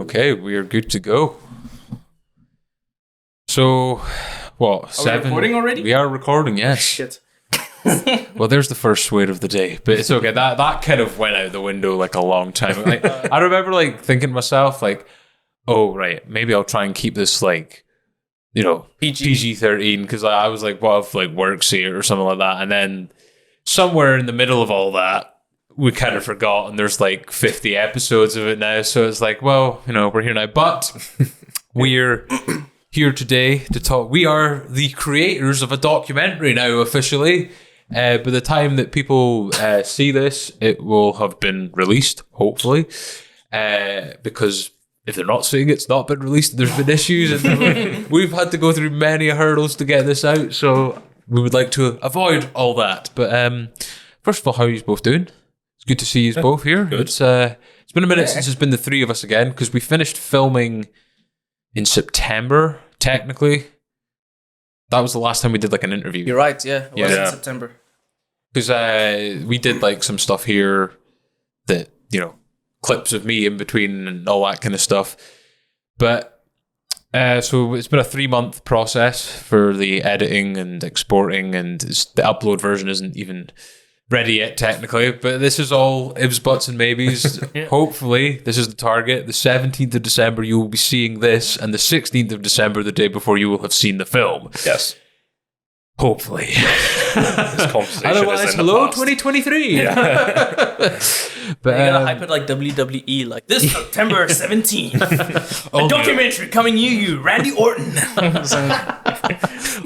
Okay, we are good to go. So, what? Are we recording already? We are recording, yes. Shit. Well, there's the first swear of the day, but it's okay. That kind of went out the window like a long time ago. Like, I remember like thinking to myself, like, oh right, maybe I'll try and keep this like, you know, PG-13, because I was like, what if like work see it or something like that, and then somewhere in the middle of all that, we kind of forgot, and there's like 50 episodes of it now, so it's like, well, you know, we're here now, but we're here today to talk. We are the creators of a documentary now, officially. By the time that people see this, it will have been released, hopefully, because if they're not seeing it, it's not been released. There's been issues, and we've had to go through many hurdles to get this out, so we would like to avoid all that. But first of all, how are you both doing? It's good to see you both here. Good. It's been a minute since it's been the three of us again, because we finished filming in September, technically. That was the last time we did like an interview. You're right, yeah. It was in September. Because we did like some stuff here that, you know, clips of me in between and all that kind of stuff. But so it's been a 3-month process for the editing and exporting, and the upload version isn't even ready yet technically, but this is all ifs, buts and maybes. Yeah. Hopefully this is the target. The 17th of December you will be seeing this, and the 16th of December, the day before, you will have seen the film. Yes. Hopefully. This conversation otherwise, is in hello the past. 2023. Yeah. But you gotta hype it like WWE, like this September 17th. A documentary coming near you, Randy Orton.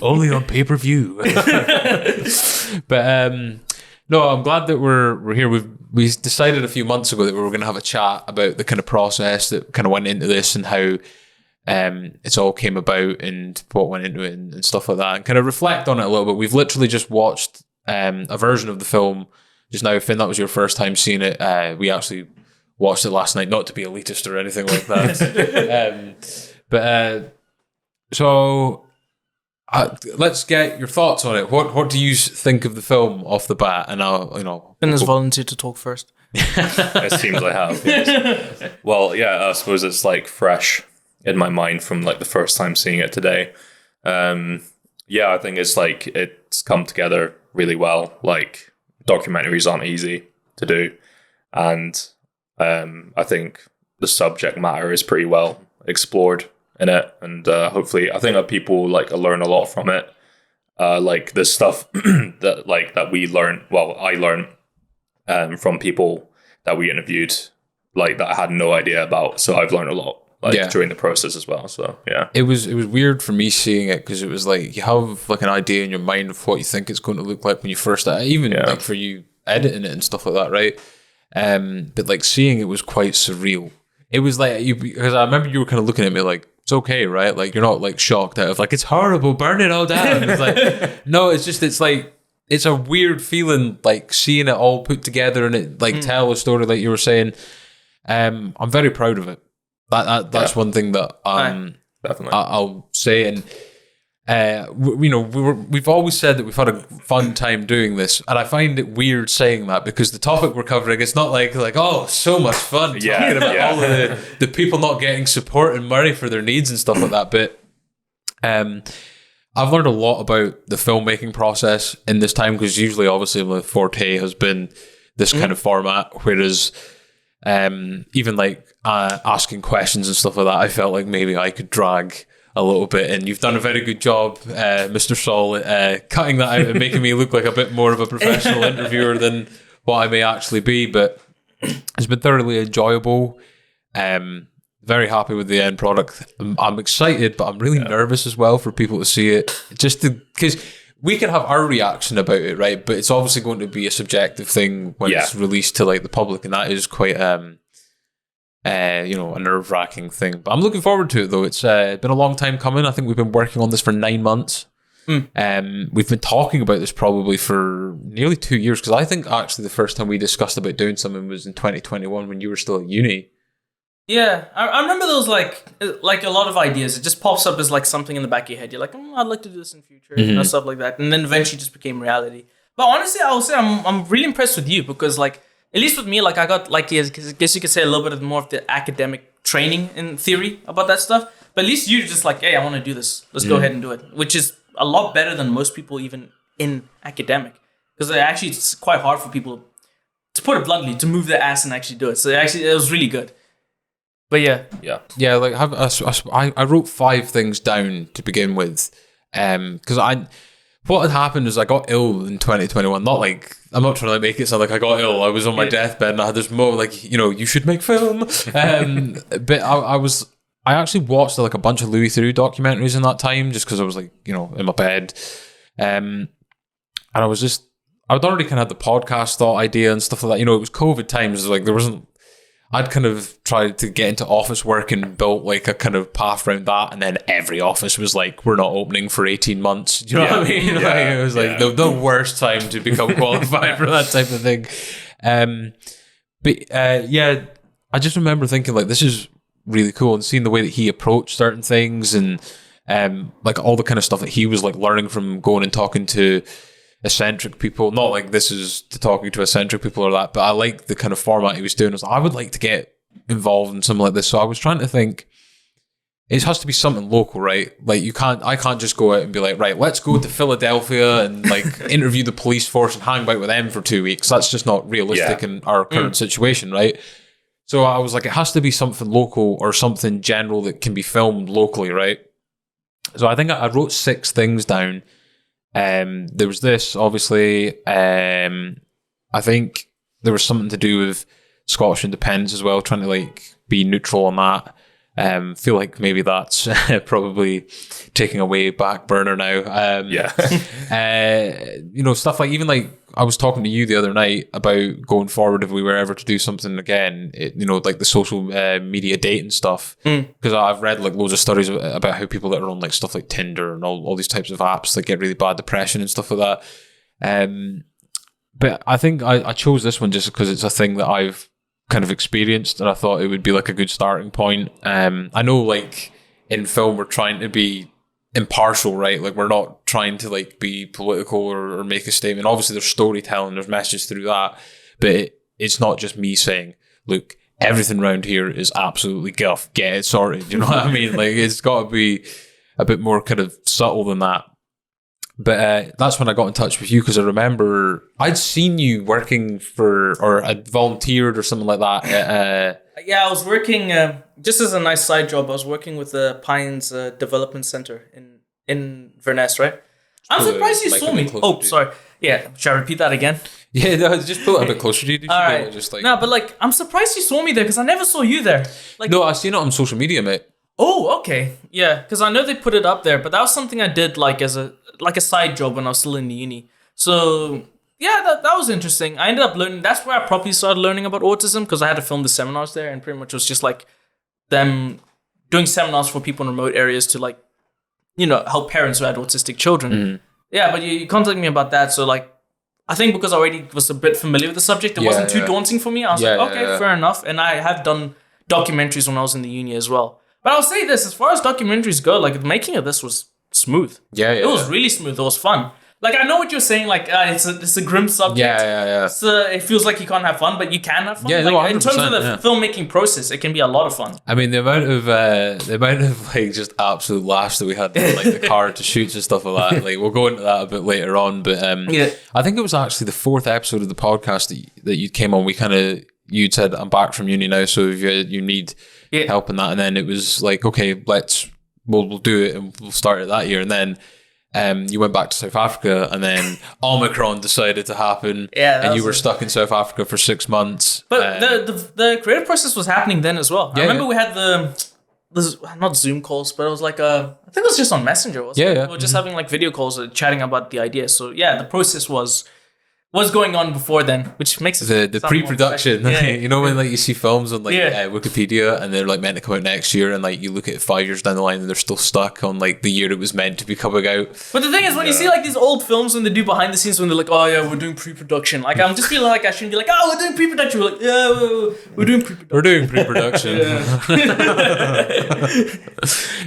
Only on pay-per-view. But no, I'm glad that we're here. We decided a few months ago that we were going to have a chat about the kind of process that kind of went into this, and how it's all came about, and what went into it, and stuff like that, and kind of reflect on it a little bit. We've literally just watched a version of the film just now. Finn, that was your first time seeing it. We actually watched it last night, not to be elitist or anything like that. So let's get your thoughts on it. What do you think of the film off the bat? And I'll, Finn has volunteered to talk first. It seems I have. Yes. Well, yeah, I suppose it's like fresh in my mind from like the first time seeing it today. Yeah, I think it's like it's come together really well. Like, documentaries aren't easy to do, and I think the subject matter is pretty well explored in it, and hopefully I think that people like learn a lot from it, like the stuff that we learned, well, I learned from people that we interviewed, like, that I had no idea about, so I've learned a lot during the process as well. So yeah, it was weird for me seeing it, because it was like you have like an idea in your mind of what you think it's going to look like when you first even like for you editing it and stuff like that, right? But like seeing it was quite surreal. It was like because I remember you were kind of looking at me like, it's okay, right? Like, you're not like shocked out of like, it's horrible, burn it all down. It's like, no, it's like, it's a weird feeling, like seeing it all put together and it like tell a story like you were saying. I'm very proud of it. That's one thing that definitely I'll say. And we've always said that we've had a fun time doing this, and I find it weird saying that, because the topic we're covering, it's not like oh, so much fun talking about all of the people not getting support in Moray for their needs and stuff like that. But I've learned a lot about the filmmaking process in this time, because usually obviously my forte has been this kind of format, whereas even like asking questions and stuff like that, I felt like maybe I could drag a little bit, and you've done a very good job, Mr. Saul, cutting that out and making me look like a bit more of a professional interviewer than what I may actually be. But it's been thoroughly enjoyable. Very happy with the end product. I'm excited, but I'm really nervous as well for people to see it, just because we can have our reaction about it, right? But it's obviously going to be a subjective thing when it's released to like the public, and that is quite a nerve-wracking thing. But I'm looking forward to it, though. It's been a long time coming. I think we've been working on this for 9 months. We've been talking about this probably for nearly 2 years, because I think actually the first time we discussed about doing something was in 2021 when you were still at uni. Yeah, I remember those like a lot of ideas. It just pops up as like something in the back of your head. You're like, I'd like to do this in future, stuff like that. And then eventually just became reality. But honestly, I would say I'm really impressed with you, because like at least with me, like I got like I guess you could say a little bit of more of the academic training in theory about that stuff. But at least you're just like, hey, I want to do this. Let's go ahead and do it, which is a lot better than most people even in academic, because actually it's quite hard for people, to put it bluntly, to move their ass and actually do it. So actually it was really good. But yeah. Like I wrote 5 things down to begin with, because what had happened is I got ill in 2021. Not like, I'm not trying to make it sound like I got ill. I was on my deathbed and I had this moment like, you should make film. But I actually watched like a bunch of Louis Theroux documentaries in that time, just because I was like, in my bed. And I'd already kind of had the podcast thought idea and stuff like that. It was COVID times. Like I'd kind of tried to get into office work and built like a kind of path around that, and then every office was like, we're not opening for 18 months. Do you know what I mean? It was like the worst time to become qualified for that type of thing. I just remember thinking like, this is really cool, and seeing the way that he approached certain things, and like all the kind of stuff that he was like learning from going and talking to eccentric people. Not like this is to talking to eccentric people or that, but I like the kind of format he was doing. I would like to get involved in something like this. So I was trying to think, it has to be something local, right? Like I can't just go out and be like, right, let's go to Philadelphia and like interview the police force and hang out with them for 2 weeks. That's just not realistic in our current situation, right? So I was like, it has to be something local or something general that can be filmed locally, right? So I think I wrote 6 things down. There was this, obviously. I think there was something to do with Scottish independence as well, trying to like be neutral on that. Feel like maybe that's probably taking a way back burner now. Stuff like, even like I was talking to you the other night about going forward, if we were ever to do something again, like the social media dating stuff. Because I've read like loads of studies about how people that are on like stuff like Tinder and all these types of apps like get really bad depression and stuff like that. But I think I chose this one just because it's a thing that I've kind of experienced, and I thought it would be like a good starting point. I know like in film we're trying to be impartial, right? Like we're not trying to like be political or make a statement. Obviously there's storytelling, there's messages through that, but it's not just me saying, look, everything around here is absolutely guff, get it sorted. You know what I mean? Like it's got to be a bit more kind of subtle than that. But that's when I got in touch with you, because I remember I'd seen you working or I'd volunteered or something like that. I was working, just as a nice side job, I was working with the Pines Development Center in Verness, right? I'm surprised you saw me. Oh, sorry. Yeah, should I repeat that again? Yeah, no, just pull it a bit closer to you. All right. No, but like, I'm surprised you saw me there, because I never saw you there. Like, no, I've seen it on social media, mate. Oh, okay. Yeah, because I know they put it up there, but that was something I did like as a side job when I was still in the uni. So yeah, that was interesting. I ended up learning. That's where I properly started learning about autism, because I had to film the seminars there, and pretty much it was just like them doing seminars for people in remote areas to like, help parents who had autistic children. Mm-hmm. Yeah, but you contacted me about that, so like I think because I already was a bit familiar with the subject, it wasn't too daunting for me. I was like, okay, fair enough. And I have done documentaries when I was in the uni as well. But I'll say this, as far as documentaries go, like the making of this was smooth. It was really smooth. It was fun. Like, I know what you're saying, like, it's a grim subject. Yeah. So it feels like you can't have fun, but you can have fun. Yeah, like, in terms of the filmmaking process, it can be a lot of fun. I mean, the amount of like just absolute laughs that we had in like the car to shoots and stuff like that. Like, we'll go into that a bit later on, but I think it was actually the 4th episode of the podcast that you came on. You'd said, I'm back from uni now, so if you need help in that, and then it was like, okay, we'll do it, and we'll start it that year, and then you went back to South Africa, and then Omicron decided to happen, and you were stuck in South Africa for 6 months. But the creative process was happening then as well. I remember we had the not Zoom calls, but it was like I think it was just on Messenger. Wasn't it? We were just having like video calls, chatting about the idea. So yeah, the process was going on before then, which makes it the pre-production. When like you see films on like Wikipedia, and they're like meant to come out next year, and like you look at it 5 years down the line and they're still stuck on like the year it was meant to be coming out. But the thing is, when you see like these old films when they do behind the scenes, when they're like, oh yeah, we're doing pre-production, like I'm just feeling like I shouldn't be like, oh, we're doing pre-production. We're like, yeah, we're doing pre-production. We're doing pre-production.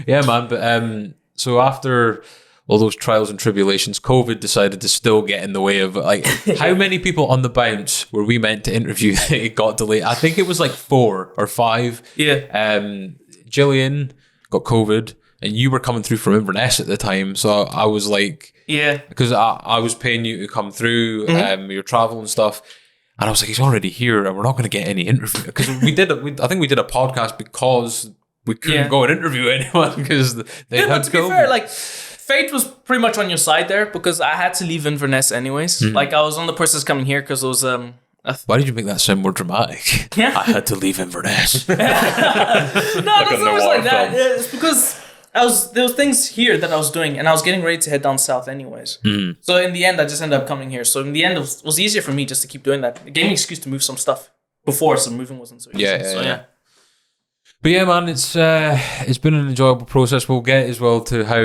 Yeah, man. But so after all those trials and tribulations, COVID decided to still get in the way of like how many people on the bounce were we meant to interview that it got delayed? I think it was like 4 or 5. Yeah. Gillian got COVID and you were coming through from Inverness at the time. So I was like, because I was paying you to come through your travel and stuff. And I was like, he's already here and we're not going to get any interview. Because I think we did a podcast because we couldn't go and interview anyone because they had but to be COVID. fair, like, fate was pretty much on your side there because I had to leave Inverness anyways. Like, I was on the process coming here because it was... Why did you make that sound more dramatic? Yeah. I had to leave Inverness. No, that's not much like that. It's because there was things here that I was doing and I was getting ready to head down south anyways. So in the end, I just ended up coming here. So in the end, it was easier for me just to keep doing that. It gave me an excuse to move some stuff before, so moving wasn't so easy. Yeah. But yeah, man, it's been an enjoyable process. We'll get as well to how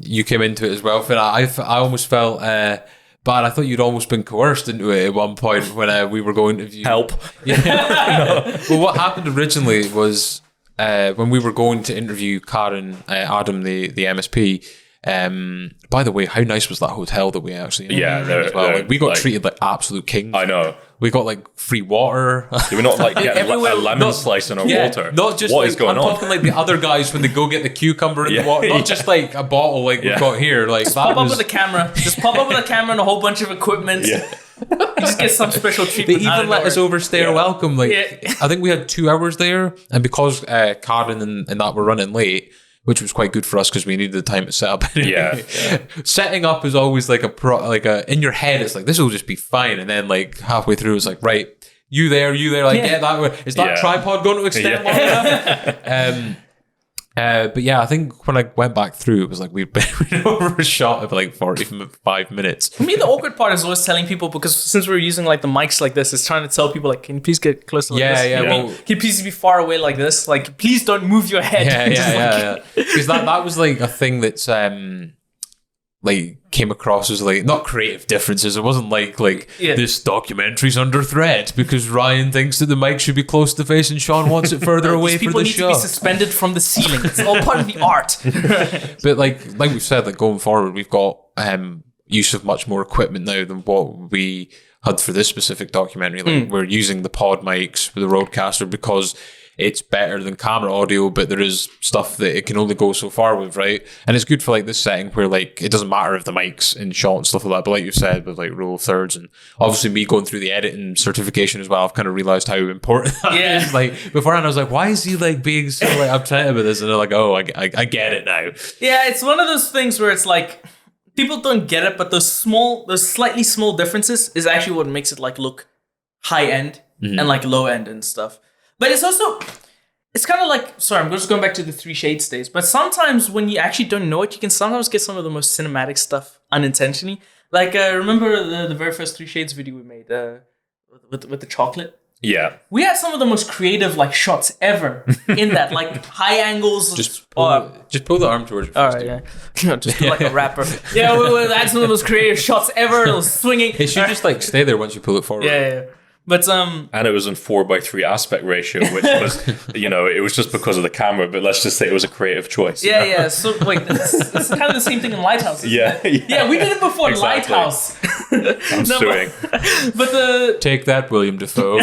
you came into it as well. But I almost felt bad. I thought you'd almost been coerced into it at one point when we were going to view. Help. Yeah. Well, what happened originally was when we were going to interview Karen, Adam, the MSP. By the way, how nice was that hotel that we actually interviewed as well? Like, we got treated like absolute kings. I know. We got like free water. Did we not like get a lemon slice in our water? Not just what like, is going I'm on? talking like the other guys when they go get the cucumber in the water. Not just like a bottle like we've got here. Like just pop up with a camera. Just pop up with a camera and a whole bunch of equipment. Yeah. You just get some special treatment. They even let us overstay our welcome. Like Yeah. I think we had 2 hours there, and because Karen and that were running late, which was quite good for us because we needed the time to set up. Yeah. Setting up is always like in your head. It's like this will just be fine, and then like halfway through, it's like right, you there, like get that way. Is that tripod going to extend long enough? But yeah, I think when I went back through, it was like we'd been overshot of like 45 minutes. For me, the awkward part is always telling people, because since we're using like the mics like this, it's trying to tell people like, can you please get closer like this? Well, can you please be far away like this? Like, please don't move your head. Yeah. Because that was like a thing that's like came across as like not creative differences. It wasn't like this documentary's under threat because Ryan thinks that the mic should be close to the face and Sean wants it further away for the People shot. need to be suspended from the ceiling. It's all part of the art. But like we've said, like going forward, we've got use of much more equipment now than what we had for this specific documentary. Like we're using the pod mics with the Rodecaster because it's better than camera audio, but there is stuff that it can only go so far with, right? And it's good for like this setting where like it doesn't matter if the mic's in shot and stuff like that. But like you said, with like rule of thirds and obviously me going through the editing certification as well, I've kind of realized how important that is. Like beforehand, I was like, why is he like being so like upset about this? And they're like, oh, I get it now. Yeah, it's one of those things where it's like people don't get it, but those slightly small differences is actually what makes it like look high end and like low end and stuff. But it's also, it's kind of like, sorry, I'm just going back to the 3 Shades days, but sometimes when you actually don't know it, you can sometimes get some of the most cinematic stuff unintentionally. Like, remember the very first 3 Shades video we made with the chocolate? Yeah. We had some of the most creative like shots ever in that, like high angles. Just pull the arm towards your face. All right, yeah. Just do like a rapper. Yeah, we had some of the most creative shots ever. It was swinging. It should just like stay there once you pull it forward. Yeah. But and it was in 4:3 aspect ratio, which was, it was just because of the camera. But let's just say it was a creative choice. Yeah. So wait, it's kind of the same thing in Lighthouse. Yeah, we did it before exactly. Lighthouse. I'm suing. But take that, William Dafoe.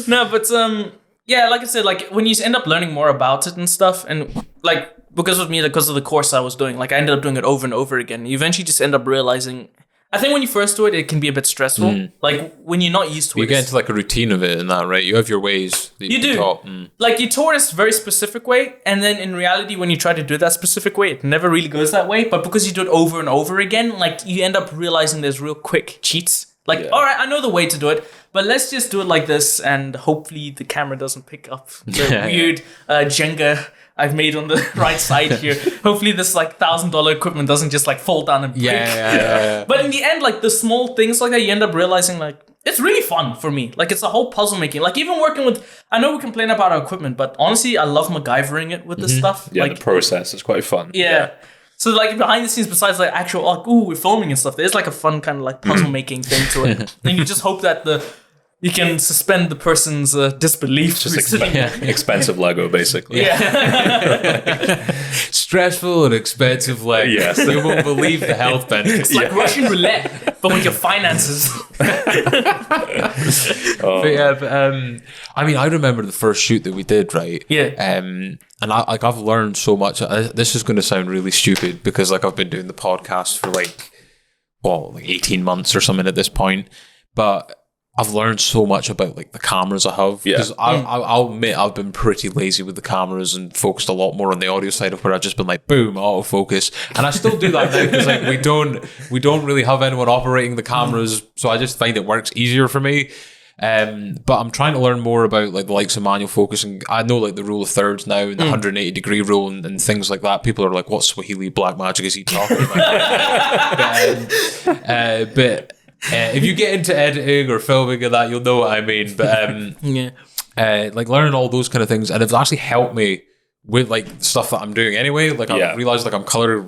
No, but like I said, like when you end up learning more about it and stuff, and like because of the course I was doing, like I ended up doing it over and over again. You eventually just end up realizing. I think when you first do it, it can be a bit stressful. Like when you're not used to it. You get into like a routine of it and that, right? You have your ways that you do. taught. Like you taught us a very specific way, and then in reality, when you try to do that specific way, it never really goes that way. But because you do it over and over again, like you end up realizing there's real quick cheats. Like, all right, I know the way to do it, but let's just do it like this, and hopefully the camera doesn't pick up the weird Jenga I've made on the right side here. Hopefully this like $1,000 equipment doesn't just like fall down and break. Yeah. But in the end, like the small things like that, you end up realizing like it's really fun for me. Like it's a whole puzzle making. Like even working with, I know we complain about our equipment, but honestly, I love MacGyvering it with this stuff. Yeah, like, the process is quite fun. Yeah. So like behind the scenes, besides like actual like we're filming and stuff, there's like a fun kind of like puzzle making thing to it. And you just hope that you can suspend the person's disbelief. Just expensive Lego, basically. Yeah. Stressful and expensive leg. Yes. You won't believe the health benefits. It's like Russian roulette, but with your finances. I mean, I remember the first shoot that we did, right? Yeah. And I've learned so much. This is going to sound really stupid because like I've been doing the podcast for like 18 months or something at this point, but I've learned so much about like the cameras I have. Because I'll admit I've been pretty lazy with the cameras and focused a lot more on the audio side of where I've just been like, boom, autofocus. And I still do that now because like we don't really have anyone operating the cameras, so I just find it works easier for me. But I'm trying to learn more about like the likes of manual focus, and I know like the rule of thirds now and the 180 degree rule and things like that. People are like, what Swahili black magic is he talking about? but if you get into editing or filming and that, you'll know what I mean. But like learning all those kind of things, and it's actually helped me with like stuff that I'm doing anyway. Like I've realized like I'm color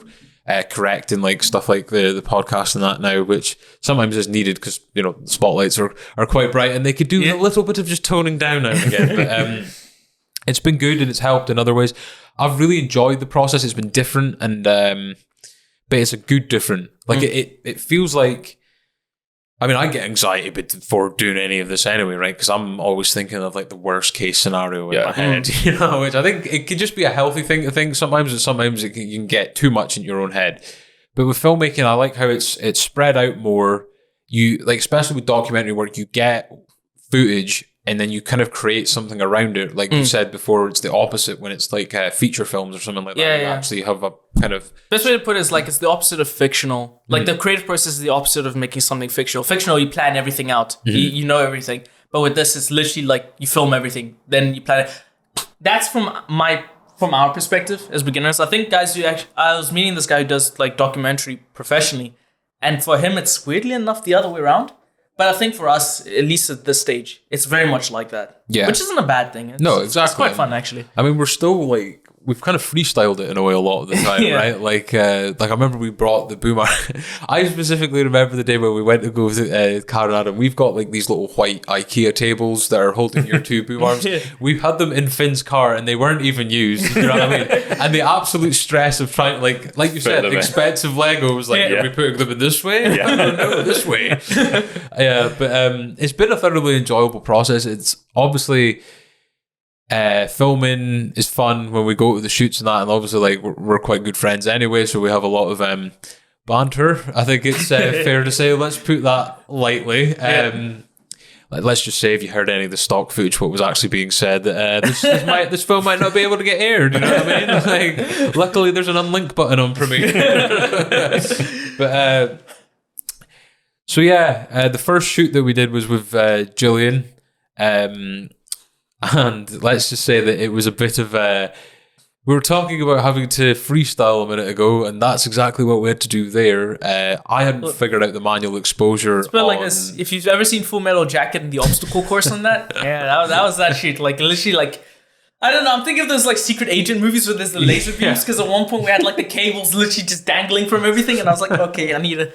correct and like stuff like the podcast and that now, which sometimes is needed because the spotlights are quite bright and they could do a little bit of just toning down now and again. But it's been good and it's helped in other ways. I've really enjoyed the process. It's been different and but it's a good different. Like it feels like, I mean, I get anxiety before doing any of this anyway, right? Because I'm always thinking of like the worst case scenario in my head, which I think it could just be a healthy thing to think sometimes, and sometimes you can get too much in your own head. But with filmmaking, I like how it's spread out more. You like, especially with documentary work, you get footage and then you kind of create something around it. Like you said before, it's the opposite when it's like feature films or something like that. You actually have a kind of... Best way to put it is like it's the opposite of fictional. Like the creative process is the opposite of making something fictional. Fictional, you plan everything out. You know everything. But with this, it's literally like you film everything, then you plan it. That's from our perspective as beginners. I think guys who actually... I was meeting this guy who does like documentary professionally. And for him, it's weirdly enough the other way around. But I think for us, at least at this stage, it's very much like that. Yeah. Which isn't a bad thing. No, exactly. It's quite fun, actually. I mean, we're still like, we've kind of freestyled it in a way a lot of the time, right? Like I remember we brought the boom arm. I specifically remember the day when we went to go to Colorado. We've got like these little white IKEA tables that are holding your two boom arms. We've had them in Finn's car and they weren't even used. You know what I mean? And the absolute stress of trying to like you said, expensive Legos. Like, are we putting them in this way? No, this way. But it's been a thoroughly enjoyable process. It's obviously... filming is fun when we go to the shoots and that, and obviously like we're quite good friends anyway, so we have a lot of banter. I think it's fair to say. Let's put that lightly. Let's just say if you heard any of the stock footage, what was actually being said, this film might not be able to get aired. You know what I mean? Like, luckily there's an unlink button on Premiere. But so the first shoot that we did was with Gillian. And let's just say that it was a bit of we were talking about having to freestyle a minute ago, and that's exactly what we had to do there. I hadn't figured out the manual exposure. It's a bit like this. If you've ever seen Full Metal Jacket and the obstacle course on that, that was that shit. Like literally, like I don't know. I'm thinking of those like secret agent movies where there's the laser beams. Because at one point we had like the cables literally just dangling from everything, and I was like, okay, I need to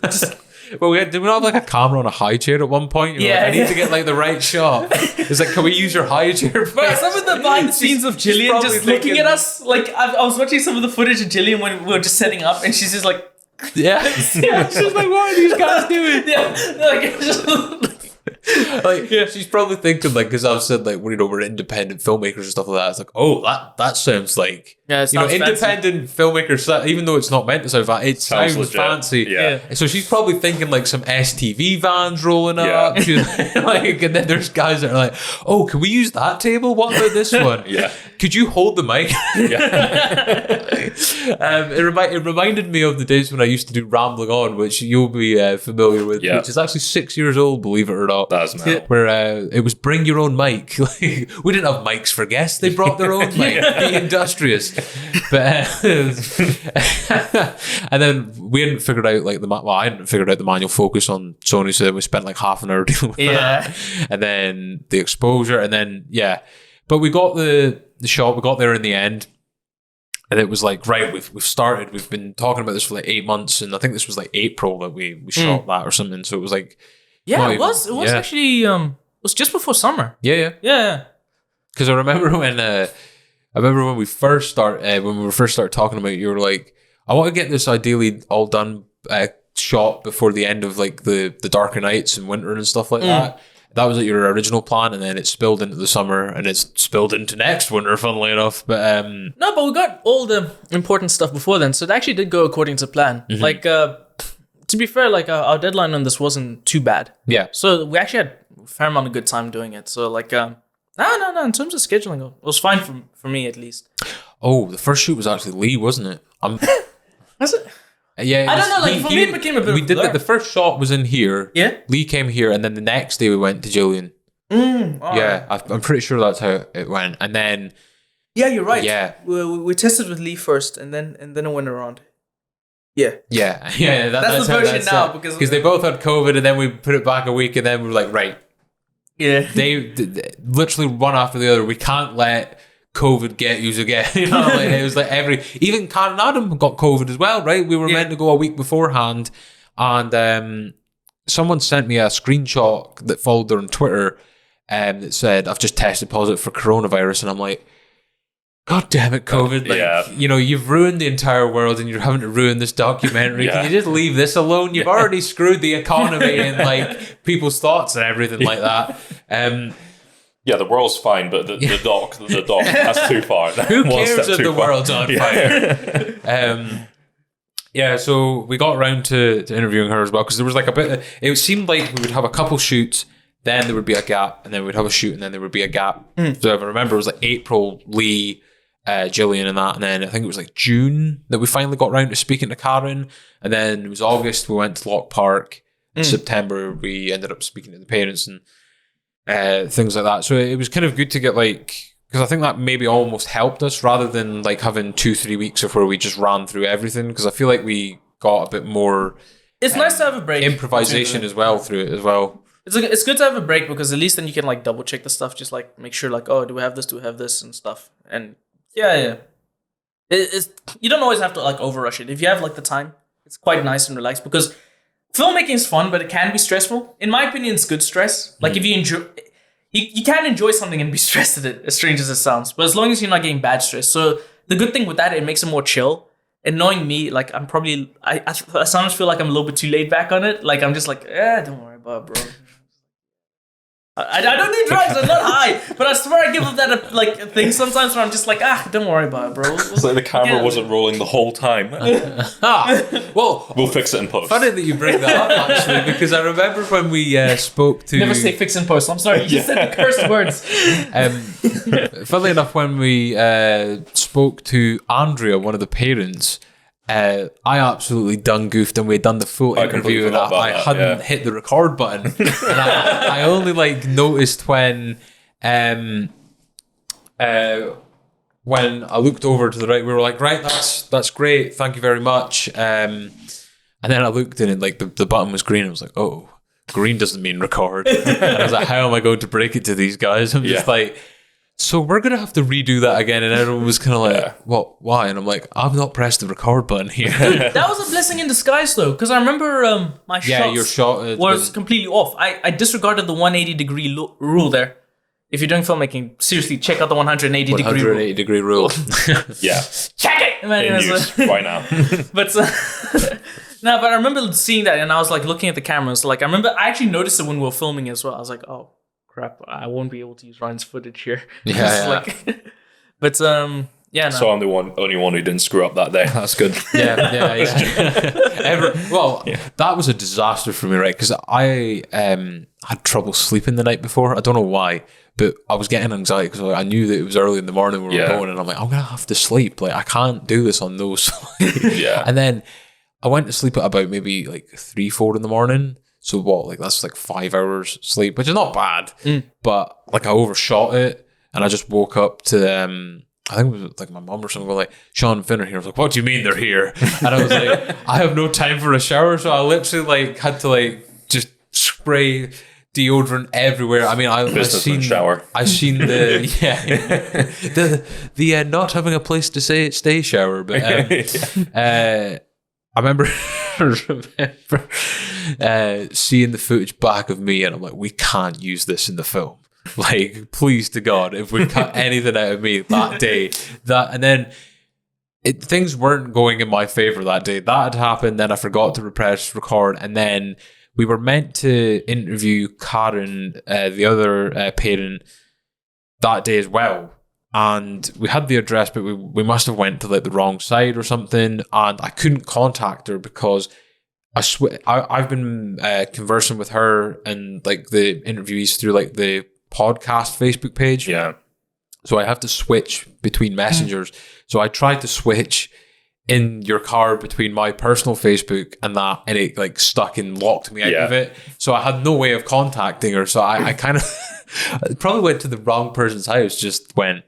just. Well, did we not have like a camera on a high chair at one point? You're like, I need to get like the right shot. It's like, can we use your high chair? But some of the behind the scenes of Gillian just looking at us, like I was watching some of the footage of Gillian when we were just setting up, and she's just like, she's like, what are these guys doing? She's probably thinking like, because I've said like, we're independent filmmakers and stuff like that. It's like, oh, that sounds like independent filmmakers. Even though it's not meant to sound fancy, it sounds fancy. Yeah. So she's probably thinking like some STV vans rolling up. Like, and then there's guys that are like, oh, can we use that table? What about this one? Could you hold the mic? It reminded me of the days when I used to do Rambling On, which you'll be familiar with, which is actually 6 years old, believe it or not. That's mad. Where it was bring your own mic. Like, we didn't have mics for guests; they brought their own mic. Be industrious. But and then we hadn't figured out like I hadn't figured out the manual focus on Sony, so then we spent like half an hour dealing with that. And then the exposure, and then but we got the shot. We got there in the end. And it was like, right, we've started. We've been talking about this for like 8 months, and I think this was like April that we shot that or something. So it was like, Yeah, Not it even- was. It was yeah. actually. It was just before summer. Yeah. Yeah. Because I remember when we first started talking about it, you were like, I want to get this ideally all done, shot before the end of like the darker nights and winter and stuff like that. That was like your original plan, and then it spilled into the summer, and it's spilled into next winter, funnily enough. But No, but we got all the important stuff before then, so it actually did go according to plan. Like, to be fair, like our deadline on this wasn't too bad. yeah, So we actually had a fair amount of good time doing it. So like, no. In terms of scheduling, it was fine for me at least. oh, the first shoot was actually Lee, wasn't it? Was it? Yeah, I don't know. Like for me, it became a bit. We of a did blur. like the first shot was in here. Yeah. Lee came here, and then the next day we went to Jillian. Yeah, I'm pretty sure that's how it went. And then Yeah, you're right. Yeah. We tested with Lee first, and then it went around. Yeah. yeah, That's the how version now, it. because they both had COVID, and then we put it back a week, and then we were like, right, Yeah. they literally one after the other. We can't let COVID get you again. You know, like, it was like even Karen and Adam got COVID as well, right? We were meant to go a week beforehand, and someone sent me a screenshot that followed her on Twitter, that said, "I've just tested positive for coronavirus," and I'm like, God damn it, COVID. Like, Yeah. you know, you've ruined the entire world and you're having to ruin this documentary. Yeah. Can you just leave this alone? You've already screwed the economy and like people's thoughts and everything like that. Yeah, the world's fine, but the doc, that's too far. Who cares if the world's on fire? Yeah, so we got around to interviewing her as well, because there was like a bit, it seemed like we would have a couple shoots, then there would be a gap, and then we'd have a shoot, and then there would be a gap. So if I remember, it was like April, Lee, Gillian and that, and then I think it was like June that we finally got around to speaking to Karen, and then it was August we went to Lock Park. In September we ended up speaking to the parents and things like that. So it was kind of good to get like, because I think that maybe almost helped us rather than like having 2-3 weeks of where we just ran through everything, because I feel like we got a bit more It's nice to have a break. improvisation as well through it as well. It's good to have a break, because at least then you can like double check the stuff, just like make sure like, oh, do we have this and stuff. And yeah. It's, you don't always have to like overrush it. If you have like the time, it's quite nice and relaxed, because filmmaking is fun, but it can be stressful. In my opinion, it's good stress. Like if you enjoy, you can enjoy something and be stressed at it, as strange as it sounds, but as long as you're not getting bad stress. So the good thing with that, it makes it more chill. And knowing me, like I'm probably, I sometimes feel like I'm a little bit too laid back on it. Like I'm just like, don't worry about it, bro. I don't do drugs, I'm not high, but I swear I give up that like thing sometimes where I'm just like, don't worry about it, bro. It's like the camera wasn't rolling the whole time. Well, We'll fix it in post. funny that you bring that up actually, because I remember when we spoke to Never say fix and post. I'm sorry, you just said the cursed words. funnily enough, when we spoke to Andrea, one of the parents, I absolutely done goofed, and we had done the full I completely completely interview, and forgot I about that, hadn't yeah. hit the record button, and I only like noticed when I looked over to the right. We were like, right, that's great, thank you very much. And then I looked in, and like the button was green. I was like, oh, green doesn't mean record. And I was like, how am I going to break it to these guys? I'm just Yeah. like, so we're going to have to redo that again. And everyone was kind of like, what, why? And I'm like, I've not pressed the record button here. That was a blessing in disguise, though, because I remember my shots your shot was completely off. I disregarded the 180-degree rule there. If you're doing filmmaking, seriously, check out the 180-degree rule. 180-degree rule. Yeah. Check it! Man, In it was, use right now. but no, but I remember seeing that, and I was like looking at the cameras. Like I actually noticed it when we were filming as well. I was like, oh crap, I won't be able to use Ryan's footage here. Yeah. Like, but yeah, no. So I'm the only one who didn't screw up that day. That's good. Yeah. That was a disaster for me, right? Because I had trouble sleeping the night before. I don't know why, but I was getting anxiety because I knew that it was early in the morning when we were going, and I'm like, I'm gonna have to sleep. Like I can't do this on no sleep. Yeah. And then I went to sleep at about maybe like 3-4 in the morning. So what? Like that's like 5 hours sleep, which is not bad. But like I overshot it, and I just woke up to I think it was like my mom or something like, Sean and Finn are here. I was like, what do you mean they're here? And I was like, I have no time for a shower, so I literally like had to like just spray deodorant everywhere. I mean, I've seen shower. I've seen the the not having a place to stay shower, but I remember remember seeing the footage back of me, and I'm like, we can't use this in the film. Like, please to God, if we cut anything out of me that day, and then things weren't going in my favor that day. That had happened. Then I forgot to press record, and then we were meant to interview Karen, the other parent, that day as well. And we had the address, but we must have went to like the wrong side or something, and I couldn't contact her because I've been conversing with her and like the interviewees through like the podcast Facebook page. Yeah. So I have to switch between messengers. So I tried to switch in your car between my personal Facebook and that, and it like stuck and locked me out of it. So I had no way of contacting her. So I kind of probably went to the wrong person's house, just went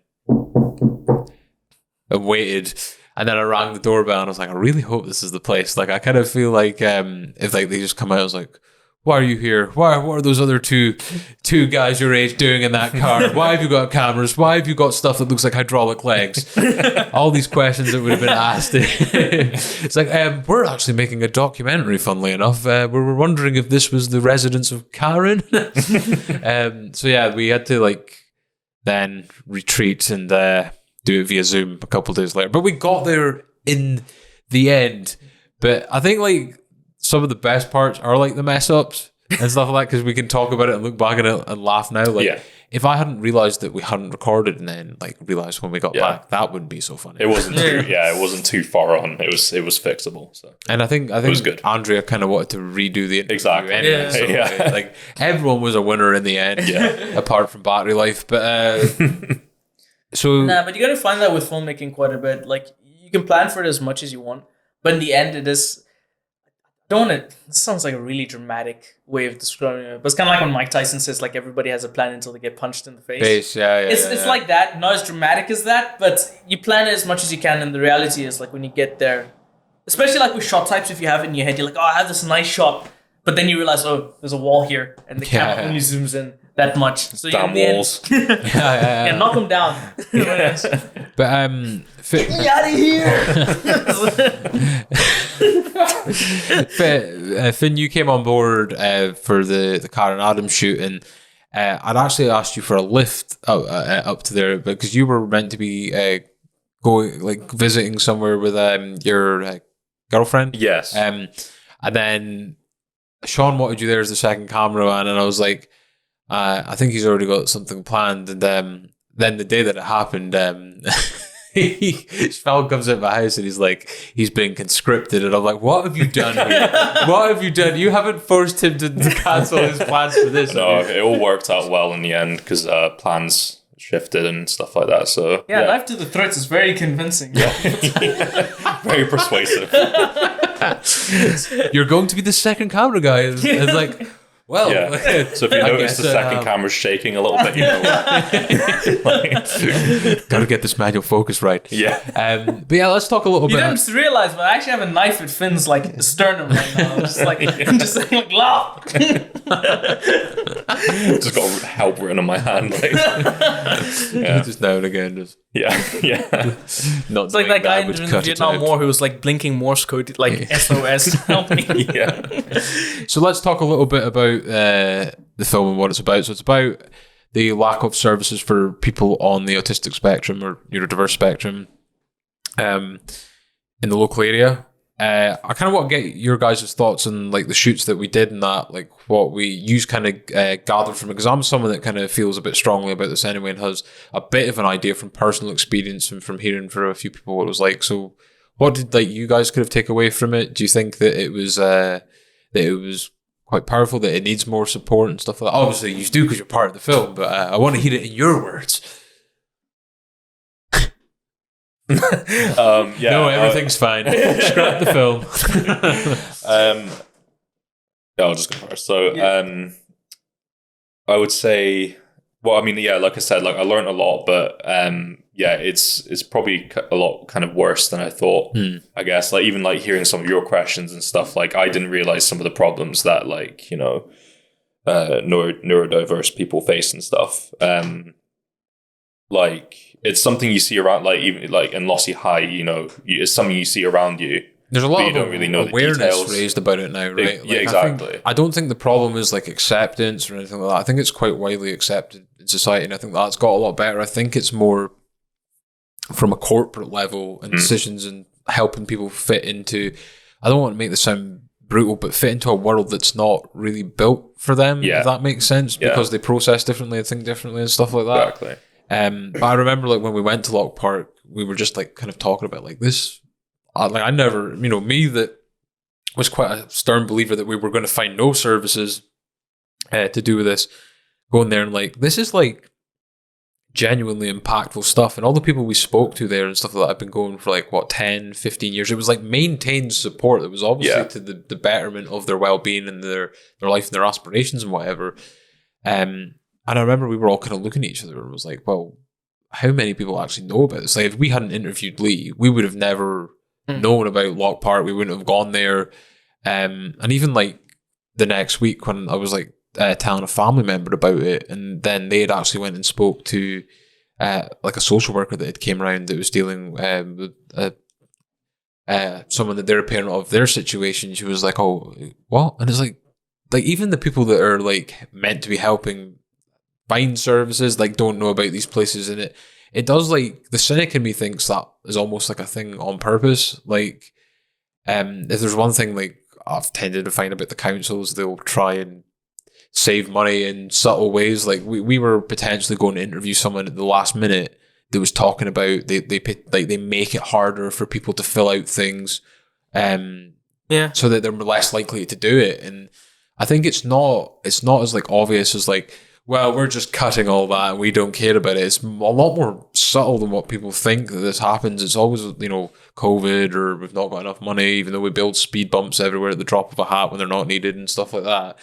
and waited. And then I rang the doorbell and I was like, I really hope this is the place. Like, I kind of feel like if like they just come out, I was like, why are you here? What are those other two guys your age doing in that car? Why have you got cameras? Why have you got stuff that looks like hydraulic legs? All these questions that would have been asked. It's like, we're actually making a documentary, funnily enough. We were wondering if this was the residence of Karen. So yeah, we had to like then retreat and do it via Zoom a couple of days later. But we got there in the end. But I think like some of the best parts are like the mess ups and stuff like that, because we can talk about it and look back at it and laugh now. Like, if I hadn't realized that we hadn't recorded and then like realized when we got back, that wouldn't be so funny. It wasn't it wasn't too far on. It was fixable. So, and I think it was good. Andrea kind of wanted to redo the interview anyway. Yeah. So, like everyone was a winner in the end, apart from battery life. But so but you're gonna find that with filmmaking quite a bit. Like, you can plan for it as much as you want, but in the end, it is. This sounds like a really dramatic way of describing it, but it's kind of like when Mike Tyson says, like, everybody has a plan until they get punched in the face. It's like that, not as dramatic as that, but you plan it as much as you can, and the reality is, like, when you get there, especially like with shot types, if you have it in your head, you're like, oh, I have this nice shot, but then you realize, oh, there's a wall here, and the camera only zooms in that much. So damn walls. Yeah, knock them down. But get me out of here. Finn, you came on board for the Karen Adams shoot, and I'd actually asked you for a lift up to there because you were meant to be going like visiting somewhere with your girlfriend. Yes. And then Sean wanted you there as the second cameraman, and I was like, I think he's already got something planned. And then the day that it happened, Sean comes out of my house and he's like, he's been conscripted. And I'm like, what have you done here? What have you done? You haven't forced him to cancel his plans for this. No, it all worked out well in the end because plans shifted and stuff like that. So knife to the throat is very convincing. Very persuasive. You're going to be the second camera guy. It's like, well, so if you notice the second camera's shaking a little bit, you know, gotta get this manual focus right. Yeah. But yeah, let's talk a little bit. You didn't realize, but I actually have a knife at Finn's like sternum right now. I'm just like laugh. Just got help written on my hand, like, just now and again, just not. It's like that guy in the Vietnam War who was like blinking Morse code, like SOS, help me. So let's talk a little bit about the film and what it's about. So it's about the lack of services for people on the autistic spectrum or neurodiverse spectrum in the local area. I kind of want to get your guys' thoughts on like the shoots that we did and that, like what we use kind of gathered from it, because I'm someone that kind of feels a bit strongly about this anyway and has a bit of an idea from personal experience and from hearing from a few people what it was like. So what did like you guys could have taken away from it? Do you think that it was quite powerful, that it needs more support and stuff like that? Obviously you do because you're part of the film, but I want to hear it in your words. No, everything's fine. Scrap the film. I'll just go first. So I would say, well, I mean, like I said, like I learned a lot, but it's probably a lot kind of worse than I thought. I guess, like even like hearing some of your questions and stuff, like I didn't realize some of the problems that like, you know, neurodiverse people face and stuff. Like it's something you see around, like even like in Lossy High, you know, it's something you see around you. There's a lot but you of don't really know the awareness details. raised about it now, right? Yeah, exactly. I don't think the problem is like acceptance or anything like that. I think it's quite widely accepted in society, and I think that's got a lot better. I think it's more from a corporate level and decisions and helping people fit into, I don't want to make this sound brutal, but fit into a world that's not really built for them, if that makes sense, because they process differently and think differently and stuff like that. Exactly. But I remember like when we went to Lock Park, we were just like kind of talking about like this, like I never, me that was quite a stern believer that we were going to find no services to do with this, going there and like, this is like genuinely impactful stuff. And all the people we spoke to there and stuff like that have been going for like, 10, 15 years. It was like maintained support. It was obviously to the betterment of their well-being and their life and their aspirations and whatever. And I remember we were all kind of looking at each other and was like, well, how many people actually know about this? Like if we hadn't interviewed Lee, we would have never known about Lock Park. We wouldn't have gone there. And even like the next week when I was like telling a family member about it, and then they had actually went and spoke to like a social worker that had came around that was dealing with someone that they're a parent of their situation. She was like, oh, what? And it's like even the people that are like meant to be helping find services like don't know about these places, and it does, like, the cynic in me thinks that is almost like a thing on purpose. Like if there's one thing like I've tended to find about the councils, they'll try and save money in subtle ways. Like we were potentially going to interview someone at the last minute that was talking about they make it harder for people to fill out things so that they're less likely to do it. And I think it's not as like obvious as like, well, we're just cutting all that and we don't care about it. It's a lot more subtle than what people think that this happens. It's always, COVID, or we've not got enough money, even though we build speed bumps everywhere at the drop of a hat when they're not needed and stuff like that.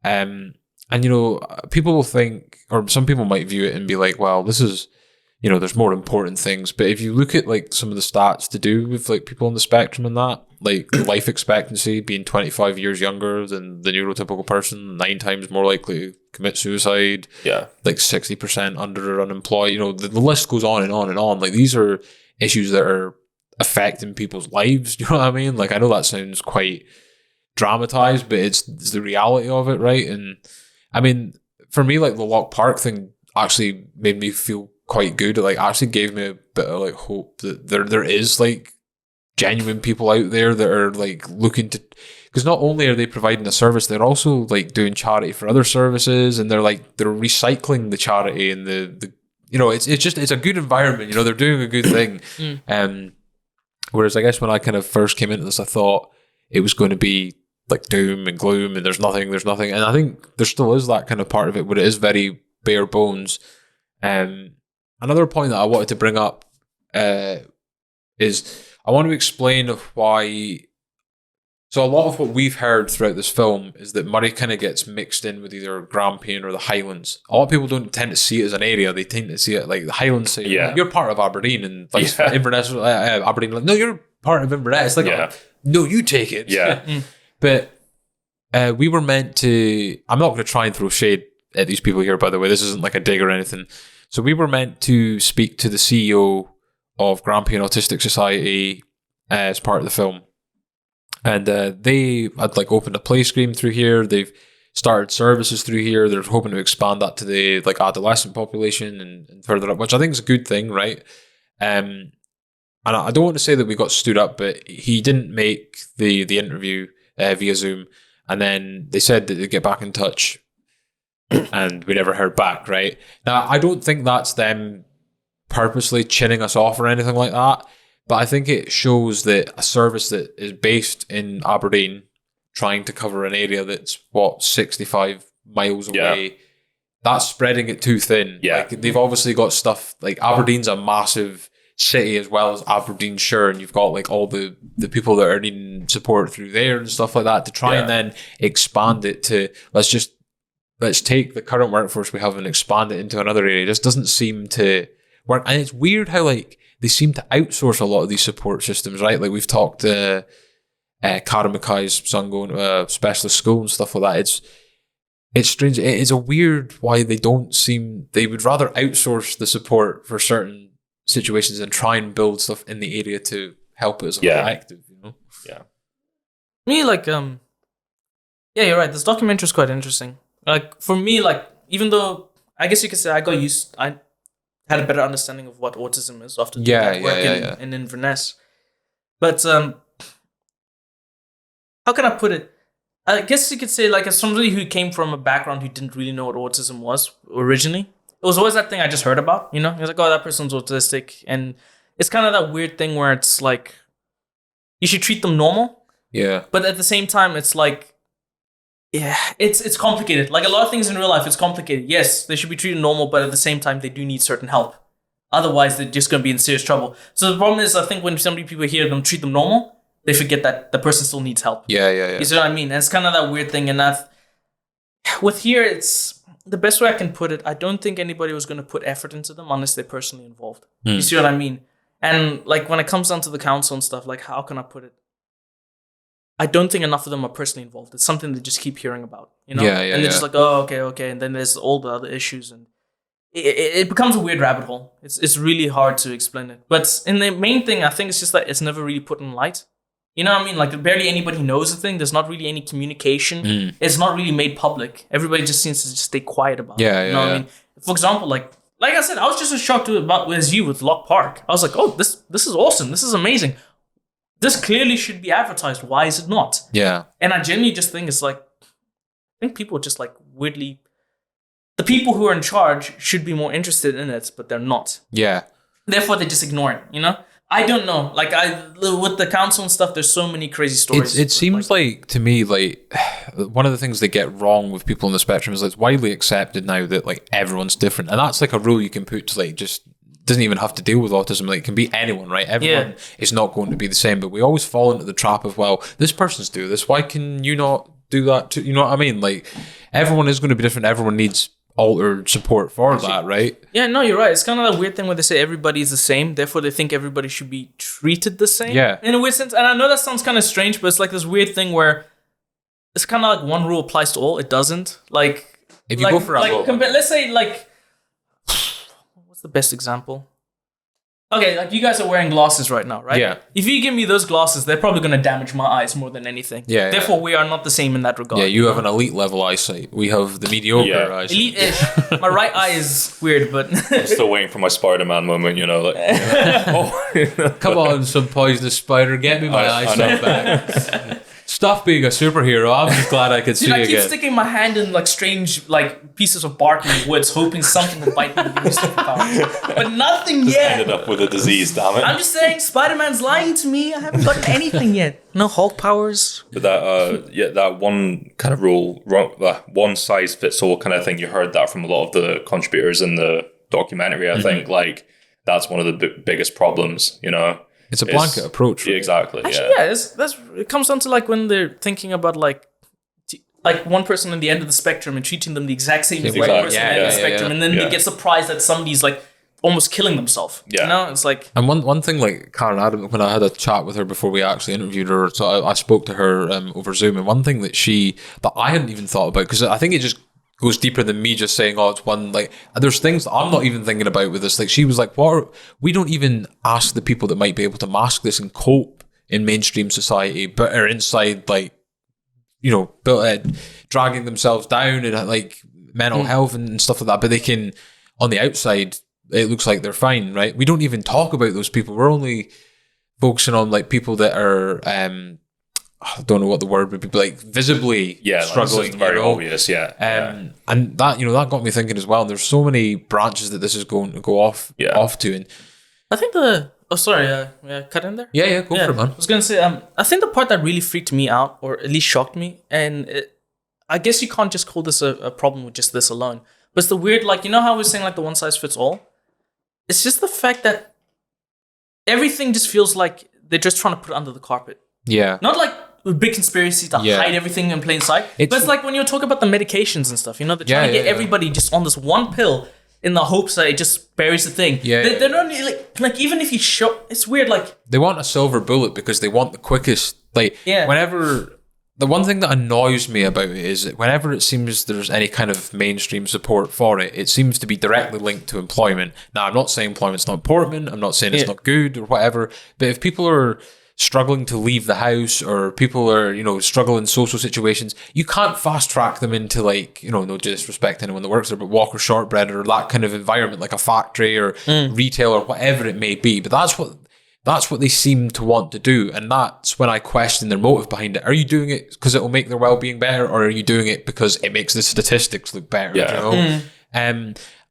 And people will think, or some people might view it and be like, well, this is, there's more important things. But if you look at like some of the stats to do with like people on the spectrum and that, like life expectancy being 25 years younger than the neurotypical person, 9 times more likely to commit suicide, like 60% under unemployed, the list goes on and on and on. Like these are issues that are affecting people's lives. You know what I mean? Like I know that sounds quite dramatized, but it's the reality of it, right? And I mean, for me, like the Lock Park thing actually made me feel quite good. It like actually gave me a bit of like hope that there is like genuine people out there that are like looking to, because not only are they providing a service, they're also like doing charity for other services, and they're recycling the charity and the it's a good environment. They're doing a good thing. Whereas I guess when I kind of first came into this, I thought it was going to be like doom and gloom and there's nothing. And I think there still is that kind of part of it, but it is very bare bones. Another point that I wanted to bring up is I want to explain of why. So a lot of what we've heard throughout this film is that Moray kind of gets mixed in with either Grampian or the Highlands. A lot of people don't tend to see it as an area. They tend to see it like the Highlands say, you're part of Aberdeen, and like Inverness, Aberdeen, like, no, you're part of Inverness. It's like, no, you take it. Yeah. But we were meant to, I'm not going to try and throw shade at these people here, by the way. This isn't like a dig or anything. So we were meant to speak to the CEO of Grampian Autistic Society as part of the film. And they had like opened a play screen through here. They've started services through here. They're hoping to expand that to the like adolescent population and further up, which I think is a good thing, right? And I don't want to say that we got stood up, but he didn't make the interview via Zoom. And then they said that they'd get back in touch, and we never heard back, right? Now, I don't think that's them purposely chinning us off or anything like that. But I think it shows that a service that is based in Aberdeen, trying to cover an area that's, 65 miles away, that's spreading it too thin. Yeah. Like, they've obviously got stuff, like Aberdeen's a massive city as well as Aberdeenshire, and you've got like all the people that are needing support through there and stuff like that to try and then expand it to, let's take the current workforce we have and expand it into another area. It just doesn't seem to work. And it's weird how like they seem to outsource a lot of these support systems, right? Like we've talked to Karen Mackay's son going to a specialist school and stuff like that. It's strange. It's a weird why they would rather outsource the support for certain situations and try and build stuff in the area to help it as a collective. Yeah. Me, like, yeah, you're right. This documentary is quite interesting. Like, for me, like, even though I guess you could say I had a better understanding of what autism is after doing that work in Inverness. But how can I put it? I guess you could say, like, as somebody who came from a background who didn't really know what autism was originally, it was always that thing I just heard about, you know? It was like, oh, that person's autistic. And it's kind of that weird thing where it's like, you should treat them normal. Yeah. But at the same time, it's like, yeah, it's complicated. Like a lot of things in real life, it's complicated. Yes, they should be treated normal, but at the same time, they do need certain help. Otherwise, they're just going to be in serious trouble. So the problem is, I think when some people hear them treat them normal, they forget that the person still needs help. Yeah. You see what I mean? And it's kind of that weird thing. And with here, it's the best way I can put it. I don't think anybody was going to put effort into them unless they're personally involved. You see what I mean? And like when it comes down to the council and stuff, like how can I put it? I don't think enough of them are personally involved. It's something they just keep hearing about, you know? And they're just like, oh, okay. And then there's all the other issues. And it becomes a weird rabbit hole. It's really hard to explain it. But in the main thing, I think it's just that it's never really put in light. You know what I mean? Like barely anybody knows the thing. There's not really any communication. It's not really made public. Everybody just seems to just stay quiet about it. You know what I mean? For example, like I said, I was just as shocked as you with Lock Park. I was like, oh, this is awesome. This is amazing. This clearly should be advertised. Why is it not? Yeah. And I genuinely just think it's like, I think people are just like weirdly, the people who are in charge should be more interested in it, but they're not. Yeah. Therefore, they just ignore it, you know? I don't know. Like, with the council and stuff, there's so many crazy stories. It seems like, to me, like, one of the things they get wrong with people on the spectrum is it's widely accepted now that, like, everyone's different. And that's, like, a rule you can put to, like, just doesn't even have to deal with autism. Like, it can be anyone, right? Everyone is not going to be the same. But we always fall into the trap of, well, this person's doing this. Why can you not do that too? You know what I mean? Like, everyone is going to be different. Everyone needs altered support for that, right? Yeah, no, you're right. It's kind of that weird thing where they say everybody's the same, therefore they think everybody should be treated the same. Yeah. In a weird sense. And I know that sounds kind of strange, but it's like this weird thing where it's kind of like one rule applies to all. It doesn't. Like, if you go for let's say, like, what's the best example? Okay, like you guys are wearing glasses right now, right? Yeah. If you give me those glasses, they're probably going to damage my eyes more than anything. Yeah. Therefore, we are not the same in that regard. Yeah, you have an elite level eyesight. We have the mediocre eyesight. Elite-ish. My right eye is weird, but I'm still waiting for my Spider-Man moment, you know. Like, oh. Come on, some poisonous spider, get me my eyesight back. Stop being a superhero. I'm just glad I could see I you keep again. sticking my hand in like strange like pieces of bark in the woods, hoping something will bite me and give me superpowers. But nothing yet. Ended up with a disease, damn it. I'm just saying, Spider-Man's lying to me. I haven't gotten anything yet. No Hulk powers. But that one kind of rule, that one size fits all kind of thing. You heard that from a lot of the contributors in the documentary. I think like that's one of the biggest problems. You know. It's a blanket approach. Right? Exactly. Actually, it comes down to like when they're thinking about like one person on the end of the spectrum and treating them the exact same as the other person on the end of the spectrum, and then they get surprised that somebody's like almost killing themselves. Yeah. You know, it's like. And one thing, like Karen Adam, when I had a chat with her before we actually interviewed her, so I spoke to her over Zoom, and one thing that I hadn't even thought about, because I think it just goes deeper than me just saying, oh, it's one, like, there's things that I'm not even thinking about with this. Like, she was like, we don't even ask the people that might be able to mask this and cope in mainstream society, but are inside, like, you know, dragging themselves down and like mental health and stuff like that, but they can, on the outside, it looks like they're fine, right? We don't even talk about those people. We're only focusing on like people that are, I don't know what the word would be, but like visibly struggling. Like, very obvious, And that, you know, that got me thinking as well. And there's so many branches that this is going to go off to. And I think cut in there? Yeah, go for it, man. I was going to say, I think the part that really freaked me out, or at least shocked me, and I guess you can't just call this a problem with just this alone, but it's the weird, like, you know how we're saying like the one size fits all? It's just the fact that everything just feels like they're just trying to put it under the carpet. Yeah. Not like a big conspiracy to hide everything in plain sight. But it's like when you talk about the medications and stuff, you know, they're trying to get everybody just on this one pill in the hopes that it just buries the thing. Yeah. They're not like even if you show, it's weird, like. They want a silver bullet because they want the quickest, like, whenever, the one thing that annoys me about it is that whenever it seems there's any kind of mainstream support for it, it seems to be directly linked to employment. Now, I'm not saying employment's not important, I'm not saying it's not good or whatever, but if people are struggling to leave the house, or people are, struggling in social situations, you can't fast track them into like, no disrespect to anyone that works there, but Walker Shortbread or that kind of environment, like a factory or retail or whatever it may be. But that's what they seem to want to do. And that's when I question their motive behind it. Are you doing it because it will make their well-being better, or are you doing it because it makes the statistics look better? Yeah.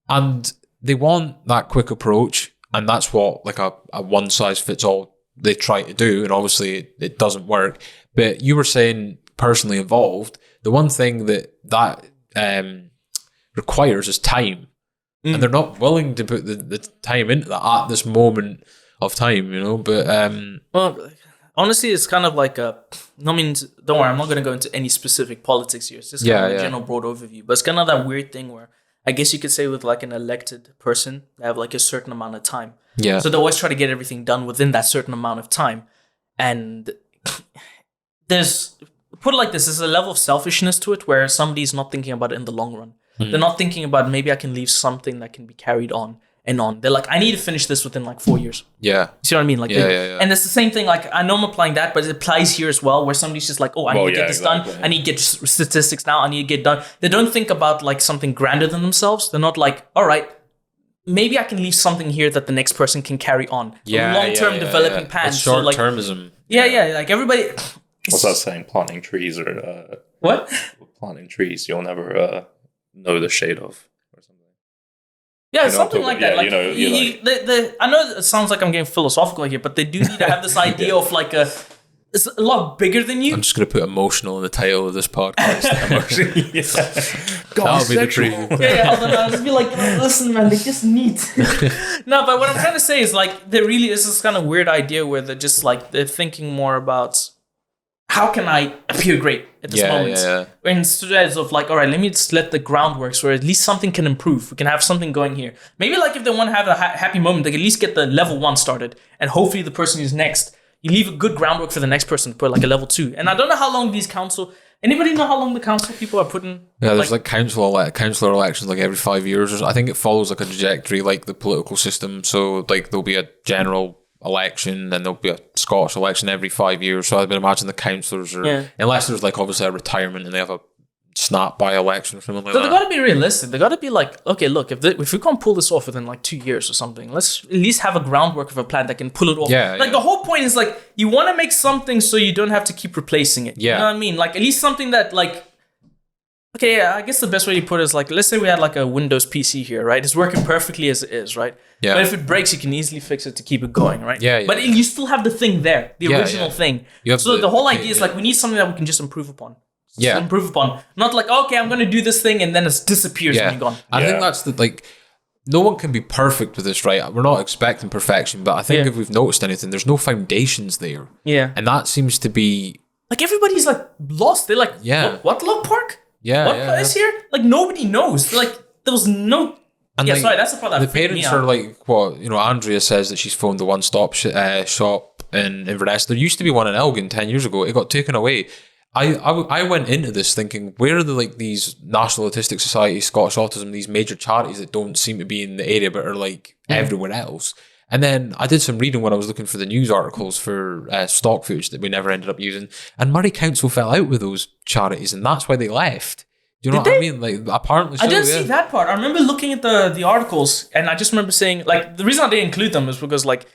And they want that quick approach, and that's what like a one-size-fits-all they try to do, and obviously it doesn't work. But you were saying personally involved, the one thing that requires is time. And they're not willing to put the time into that at this moment of time, but well, honestly, it's kind of like don't worry, I'm not going to go into any specific politics here. It's just kind of a general broad overview, but it's kind of that weird thing where I guess you could say with like an elected person, they have like a certain amount of time. Yeah. So they always try to get everything done within that certain amount of time. And there's a level of selfishness to it where somebody's not thinking about it in the long run. They're not thinking about maybe I can leave something that can be carried on and on. They're like, I need to finish this within like 4 years. Yeah. You see what I mean? Like, and it's the same thing. Like, I know I'm applying that, but it applies here as well, where somebody's just like, oh, I need to get this done. I need to get statistics now. I need to get done. They don't think about like something grander than themselves. They're not like, all right, maybe I can leave something here that the next person can carry on. Long-term developing plan. It's short-termism. Like everybody. What's that saying? Planting trees or what? Planting trees, you'll never know the shade of. Yeah, something like that. Like, I know it sounds like I'm getting philosophical here, but they do need to have this idea of like it's a lot bigger than you. I'm just going to put emotional in the title of this podcast. That'll be the preview. I'll just be like, listen, man, they just need. No, but what I'm trying to say is like, there really is this kind of weird idea where they're just like, they're thinking more about how can I appear great at this moment? Instead of like, all right, let me just let the groundwork so at least something can improve. We can have something going here. Maybe like if they want to have a happy moment, they can at least get the level 1 started. And hopefully the person who's next, you leave a good groundwork for the next person to put like a level 2. And I don't know how long anybody know how long the council people are putting? Yeah, there's like councillor elections like every 5 years. I think it follows like a trajectory like the political system. So like there'll be a general election, then there'll be a Scottish election every 5 years. So I would imagine the councillors are, unless there's like obviously a retirement and they have a snap by election or something like that. So they got to be realistic. They got to be like, okay, look, if we can't pull this off within like 2 years or something, let's at least have a groundwork of a plan that can pull it off. The whole point is like, you want to make something so you don't have to keep replacing it. You know what I mean? Like at least something that like, okay, I guess the best way to put it is like, let's say we had like a Windows PC here, right? It's working perfectly as it is, right? Yeah. But if it breaks, you can easily fix it to keep it going, right? But you still have the thing there, the original thing. So the whole idea is like, we need something that we can just improve upon. Improve upon. Not like, okay, I'm going to do this thing and then it disappears when you're gone. I think that's no one can be perfect with this, right? We're not expecting perfection, but I think if we've noticed anything, there's no foundations there. Yeah. And that seems to be... Like everybody's like lost. They're like, what Log Park? What place here? Like nobody knows. Like there was no. And sorry, that's the part that the parents are like what Andrea says that she's phoned the one-stop shop in Inverness. There used to be one in Elgin 10 years ago. It got taken away. I went into this thinking, where are these National Autistic Society, Scottish Autism, these major charities that don't seem to be in the area but are like everywhere else? And then I did some reading when I was looking for the news articles for stock footage that we never ended up using. And Murray Council fell out with those charities, and that's why they left. Do you know what I mean? Like, apparently so, I didn't see that part. I remember looking at the articles, and I just remember saying, like, the reason I didn't include them is because, like,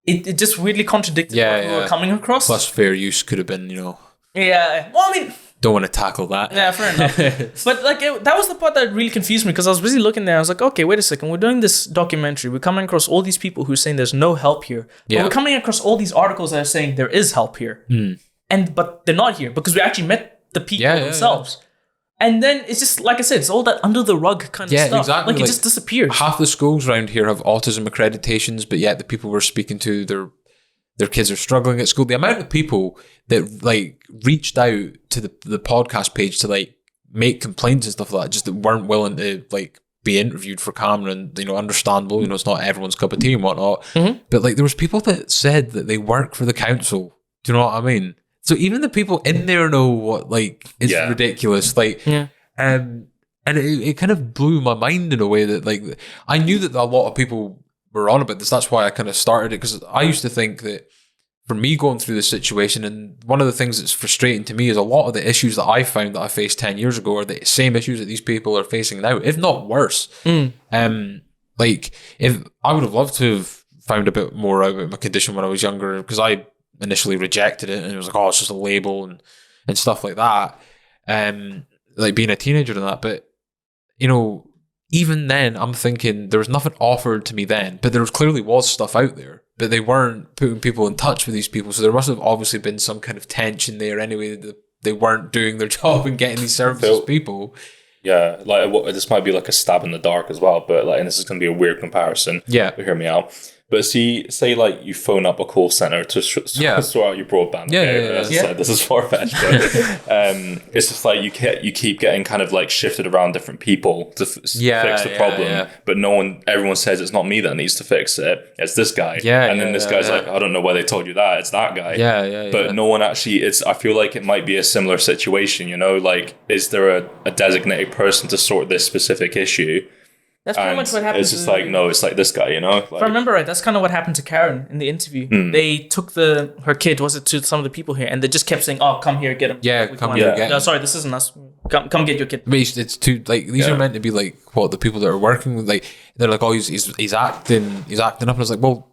it just weirdly contradicted what we were coming across. Plus, fair use could have been, Yeah. Well, I mean... Don't want to tackle that. Yeah, fair enough. But like that was the part that really confused me because I was busy looking there. I was like, okay, wait a second. We're doing this documentary. We're coming across all these people who are saying there's no help here. But we're coming across all these articles that are saying there is help here. But they're not here because we actually met the people themselves. And then it's just, like I said, it's all that under the rug kind of stuff. Exactly. Like it just disappears. Half the schools around here have autism accreditations, but yet the people we're speaking to, their kids are struggling at school. The amount of people that like reached out to the podcast page to like make complaints and stuff like that, just that weren't willing to like be interviewed for camera, and understandable. It's not everyone's cup of tea and whatnot. But like there was people that said that they work for the council. Do you know what I mean? So even the people in there know what like it's ridiculous. Like and it kind of blew my mind in a way that like I knew that a lot of people were on about this. That's why I kind of started it, because I used to think that for me going through this situation, and one of the things that's frustrating to me is a lot of the issues that I found that I faced 10 years ago are the same issues that these people are facing now, if not worse. Like, if I would have loved to have found a bit more out about my condition when I was younger, because I initially rejected it and it was like, oh, it's just a label and stuff like that. Like being a teenager and that. But, you know, even then, I'm thinking there was nothing offered to me then, but there clearly was stuff out there. But they weren't putting people in touch with these people. So there must have obviously been some kind of tension there anyway. They weren't doing their job and getting these services to people. Yeah, like this might be like a stab in the dark as well, but like, and this is going to be a weird comparison. Yeah. But hear me out. But say like you phone up a call center to sort out your broadband. As I said, this is far-fetched. But, it's just like you keep getting kind of like shifted around different people to fix the problem. But everyone says it's not me that needs to fix it. It's this guy. And then this guy's like, I don't know why they told you that. It's that guy. But no one actually, I feel like it might be a similar situation, you know, like, is there a designated person to sort this specific issue? That's pretty much what happened. It's just like, no, it's like this guy, you know? Like, if I remember right, that's kind of what happened to Karen in the interview. They took her kid, to some of the people here, and they just kept saying, oh, come here, get him. Yeah, come here, get him. No, sorry, this isn't us. Come get your kid. But it's too, like, these are meant to be like, what, the people that are working with, like, they're like, oh, he's acting up. And it's like, well,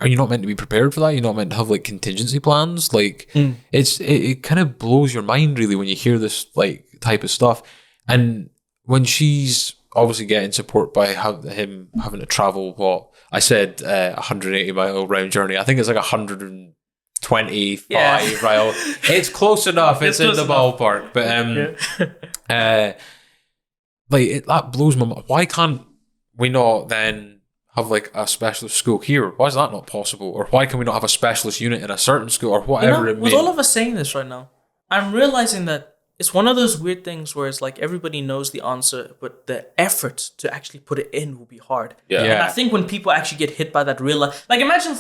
are you not meant to be prepared for that? You're not meant to have, like, contingency plans? Like, it kind of blows your mind, really, when you hear this, like, type of stuff. And when she's obviously getting support by him having to travel, what I said, 180-mile round journey. I think it's like 125 mile. It's close enough. It's in the ballpark. But that blows my mind. Why can't we not then have like a specialist school here? Why is that not possible? Or why can we not have a specialist unit in a certain school or whatever it may be? With all of us saying this right now, I'm realizing that it's one of those weird things where it's like everybody knows the answer, but the effort to actually put it in will be hard. Yeah. And I think when people actually get hit by that real life, like imagine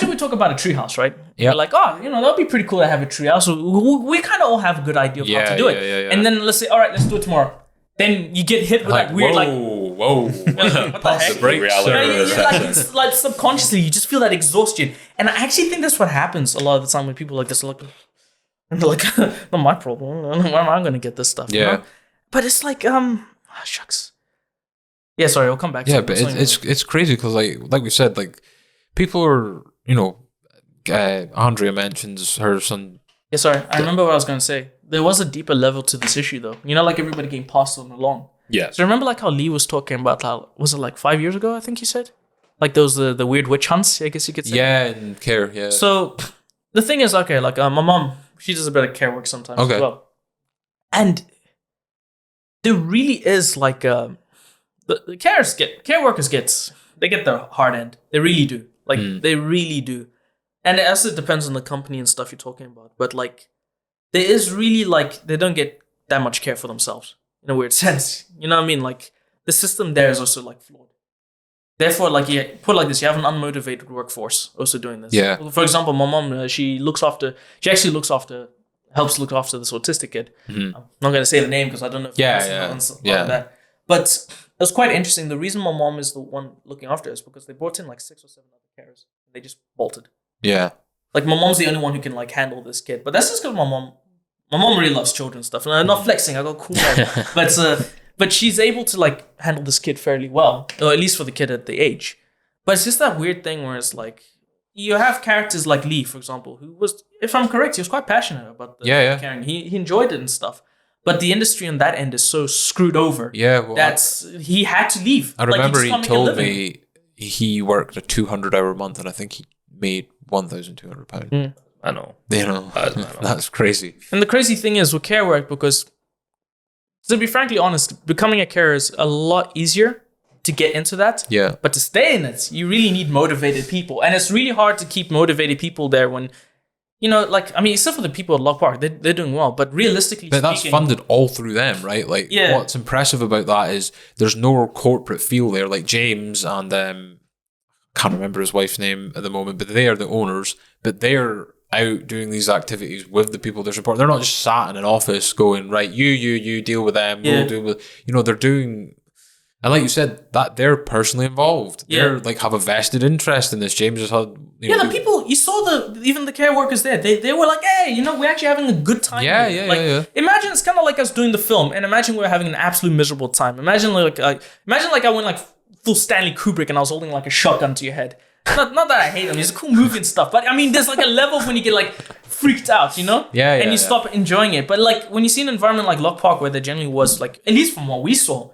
we talk about a treehouse, right? Yeah. We're like, oh, you know, that'd be pretty cool to have a treehouse. We kind of all have a good idea of how to do it. Yeah. And then let's say, all right, let's do it tomorrow. Then you get hit with like, that weird, whoa. What the heck? The brakes. It's like subconsciously, you just feel that exhaustion. And I actually think that's what happens a lot of the time when people like this are like, and they're like, not my problem. Where am I going to get this stuff? Yeah. You know? But it's like, shucks. Yeah, sorry, I'll come back to it. Yeah, but it's crazy because like we said, like people are, you know, Andrea mentions her son. Yeah, sorry, I remember what I was going to say. There was a deeper level to this issue though. You know, like everybody getting passed on along. Yeah. So remember like how Lee was talking about how, was it like 5 years ago, I think he said? Like those, the weird witch hunts, I guess you could say. Yeah, and care, yeah. So the thing is, okay, like my mom, she does a bit of care work sometimes as well. And there really is like the care workers get their hard end. They really do. Like they really do. And as it depends on the company and stuff you're talking about. But like there is really like they don't get that much care for themselves in a weird sense. You know what I mean? Like the system there is also like flawed. Therefore, like you put it like this, you have an unmotivated workforce also doing this. Yeah. For example, my mom, she helps look after this autistic kid. I'm not going to say the name because I don't know if that. But it was quite interesting. The reason my mom is the one looking after it is because they brought in like 6 or 7 other carers. They just bolted. Yeah. Like my mom's the only one who can like handle this kid. But that's just because my mom really loves children and stuff. And I'm not flexing. I got cool mom. But she's able to like handle this kid fairly well, or at least for the kid at the age. But it's just that weird thing where it's like you have characters like Lee, for example, who was, if I'm correct, he was quite passionate about the caring. He enjoyed it and stuff. But the industry on that end is so screwed over. Yeah, well, he had to leave. I remember he told me he worked a 200-hour month, and I think he made £1,200. I know. You know, that's crazy. And the crazy thing is with care work, because to be frankly honest, becoming a carer is a lot easier to get into that. Yeah. But to stay in it, you really need motivated people. And it's really hard to keep motivated people there when, you know, like, I mean, except for the people at Lock Park, they're doing well. But realistically speaking, that's funded all through them, right? Like, what's impressive about that is there's no corporate feel there. Like James and, can't remember his wife's name at the moment, but they are the owners. But they're out doing these activities with the people they're supporting. They're not just sat in an office going, right, you deal with them, we'll deal with, you know, they're doing, and like you said, that they're personally involved. They're like have a vested interest in this. James has had Yeah, the people, you saw even the care workers there, they were like, hey, we're actually having a good time here. Yeah. Imagine it's kind of like us doing the film, and imagine we're having an absolute miserable time. Imagine like I went like full Stanley Kubrick and I was holding like a shotgun to your head. Not that I hate him, he's a cool movie and stuff, but I mean, there's like a level when you get like freaked out, and you stop enjoying it. But like when you see an environment like Lock Park where there generally was like, at least from what we saw,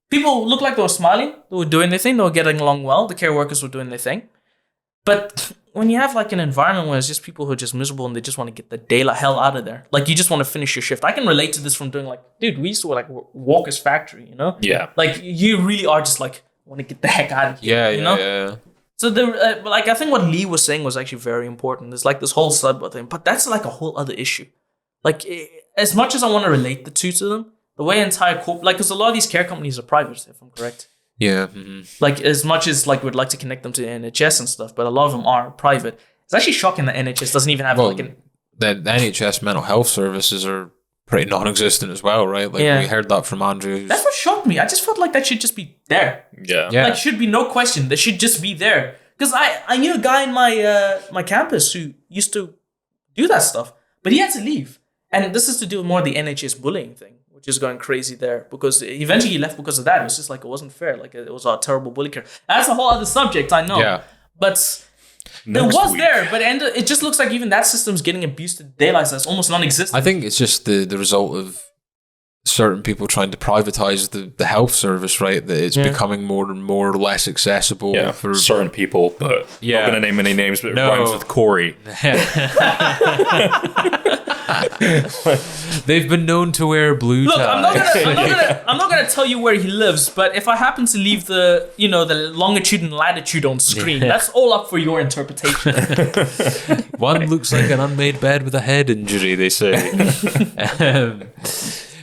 people looked like they were smiling, they were doing their thing, they were getting along well, the care workers were doing their thing. But when you have like an environment where it's just people who are just miserable and they just want to get the hell out of there, like you just want to finish your shift. I can relate to this from doing like, dude, we used to like Walker's Factory, Yeah. Like you really are just like, want to get the heck out of here, Yeah. So I think what Lee was saying was actually very important. There's like this whole sudbutt thing, but that's like a whole other issue. Like as much as I want to relate the two to them, the way entire because a lot of these care companies are private, if I'm correct. Yeah. Like as much as like we'd like to connect them to the NHS and stuff, but a lot of them are private. It's actually shocking that NHS doesn't even have the NHS mental health services are pretty non-existent as well, right? Like we heard that from Andrew. That's what shocked me. I just felt like that should just be there. Yeah. Like should be no question. That should just be there. Because I knew a guy in my campus who used to do that stuff, but he had to leave. And this is to do with more of the NHS bullying thing, which is going crazy there. Because eventually he left because of that. It was just like it wasn't fair. Like it was a terrible bully care. That's a whole other subject, I know. Yeah. But it just looks like even that system's getting abused to daylight. That's almost non-existent. I think it's just the result of certain people trying to privatize the health service, right? That it's becoming more and more less accessible for certain people, but I'm not going to name any names, but it rhymes with Corey. They've been known to wear blue ties. I'm not gonna tell you where he lives, but if I happen to leave the longitude and latitude on screen, that's all up for your interpretation. One looks like an unmade bed with a head injury, they say.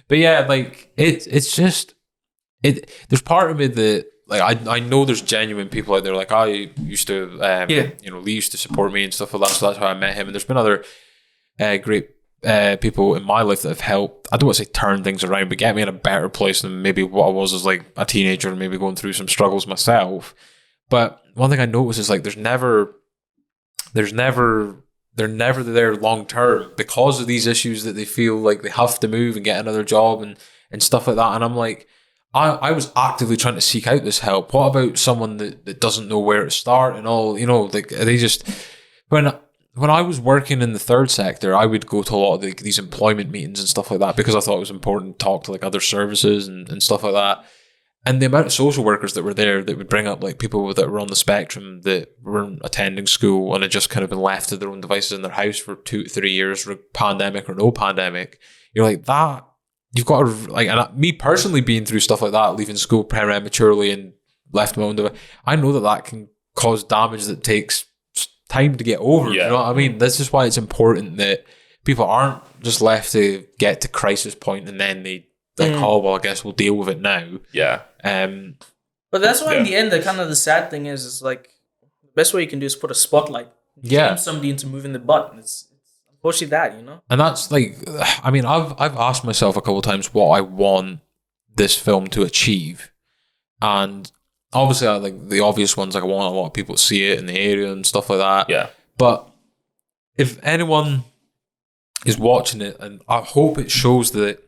But yeah, like it's just there's part of me that like I know there's genuine people out there. Like I used to Lee used to support me and stuff like that, so that's how I met him. And there's been other great people in my life that have helped, I don't want to say turn things around, but get me in a better place than maybe what I was as like a teenager and maybe going through some struggles myself. But one thing I noticed is like they're never there long term because of these issues that they feel like they have to move and get another job and stuff like that. And I'm like, I was actively trying to seek out this help. What about someone that doesn't know where to start and all, like they just, when I was working in the third sector, I would go to a lot of these employment meetings and stuff like that because I thought it was important to talk to like other services and stuff like that. And the amount of social workers that were there that would bring up like people that were on the spectrum that weren't attending school and had just kind of been left to their own devices in their house for 2 to 3 years, pandemic or no pandemic. You're like that. You've got to like, and me personally being through stuff like that, leaving school prematurely and left my own device, I know that can cause damage that takes time to get over. You know what I mean? That's just why it's important that people aren't just left to get to crisis point and then they oh well, I guess we'll deal with it now. Yeah. But that's why in the end, the sad thing is like the best way you can do is put a spotlight. Shame somebody into moving the button. It's unfortunately that, And that's like, I mean, I've asked myself a couple of times what I want this film to achieve, and obviously, like the obvious ones, like I want a lot of people to see it in the area and stuff like that. Yeah. But if anyone is watching it, and I hope it shows that,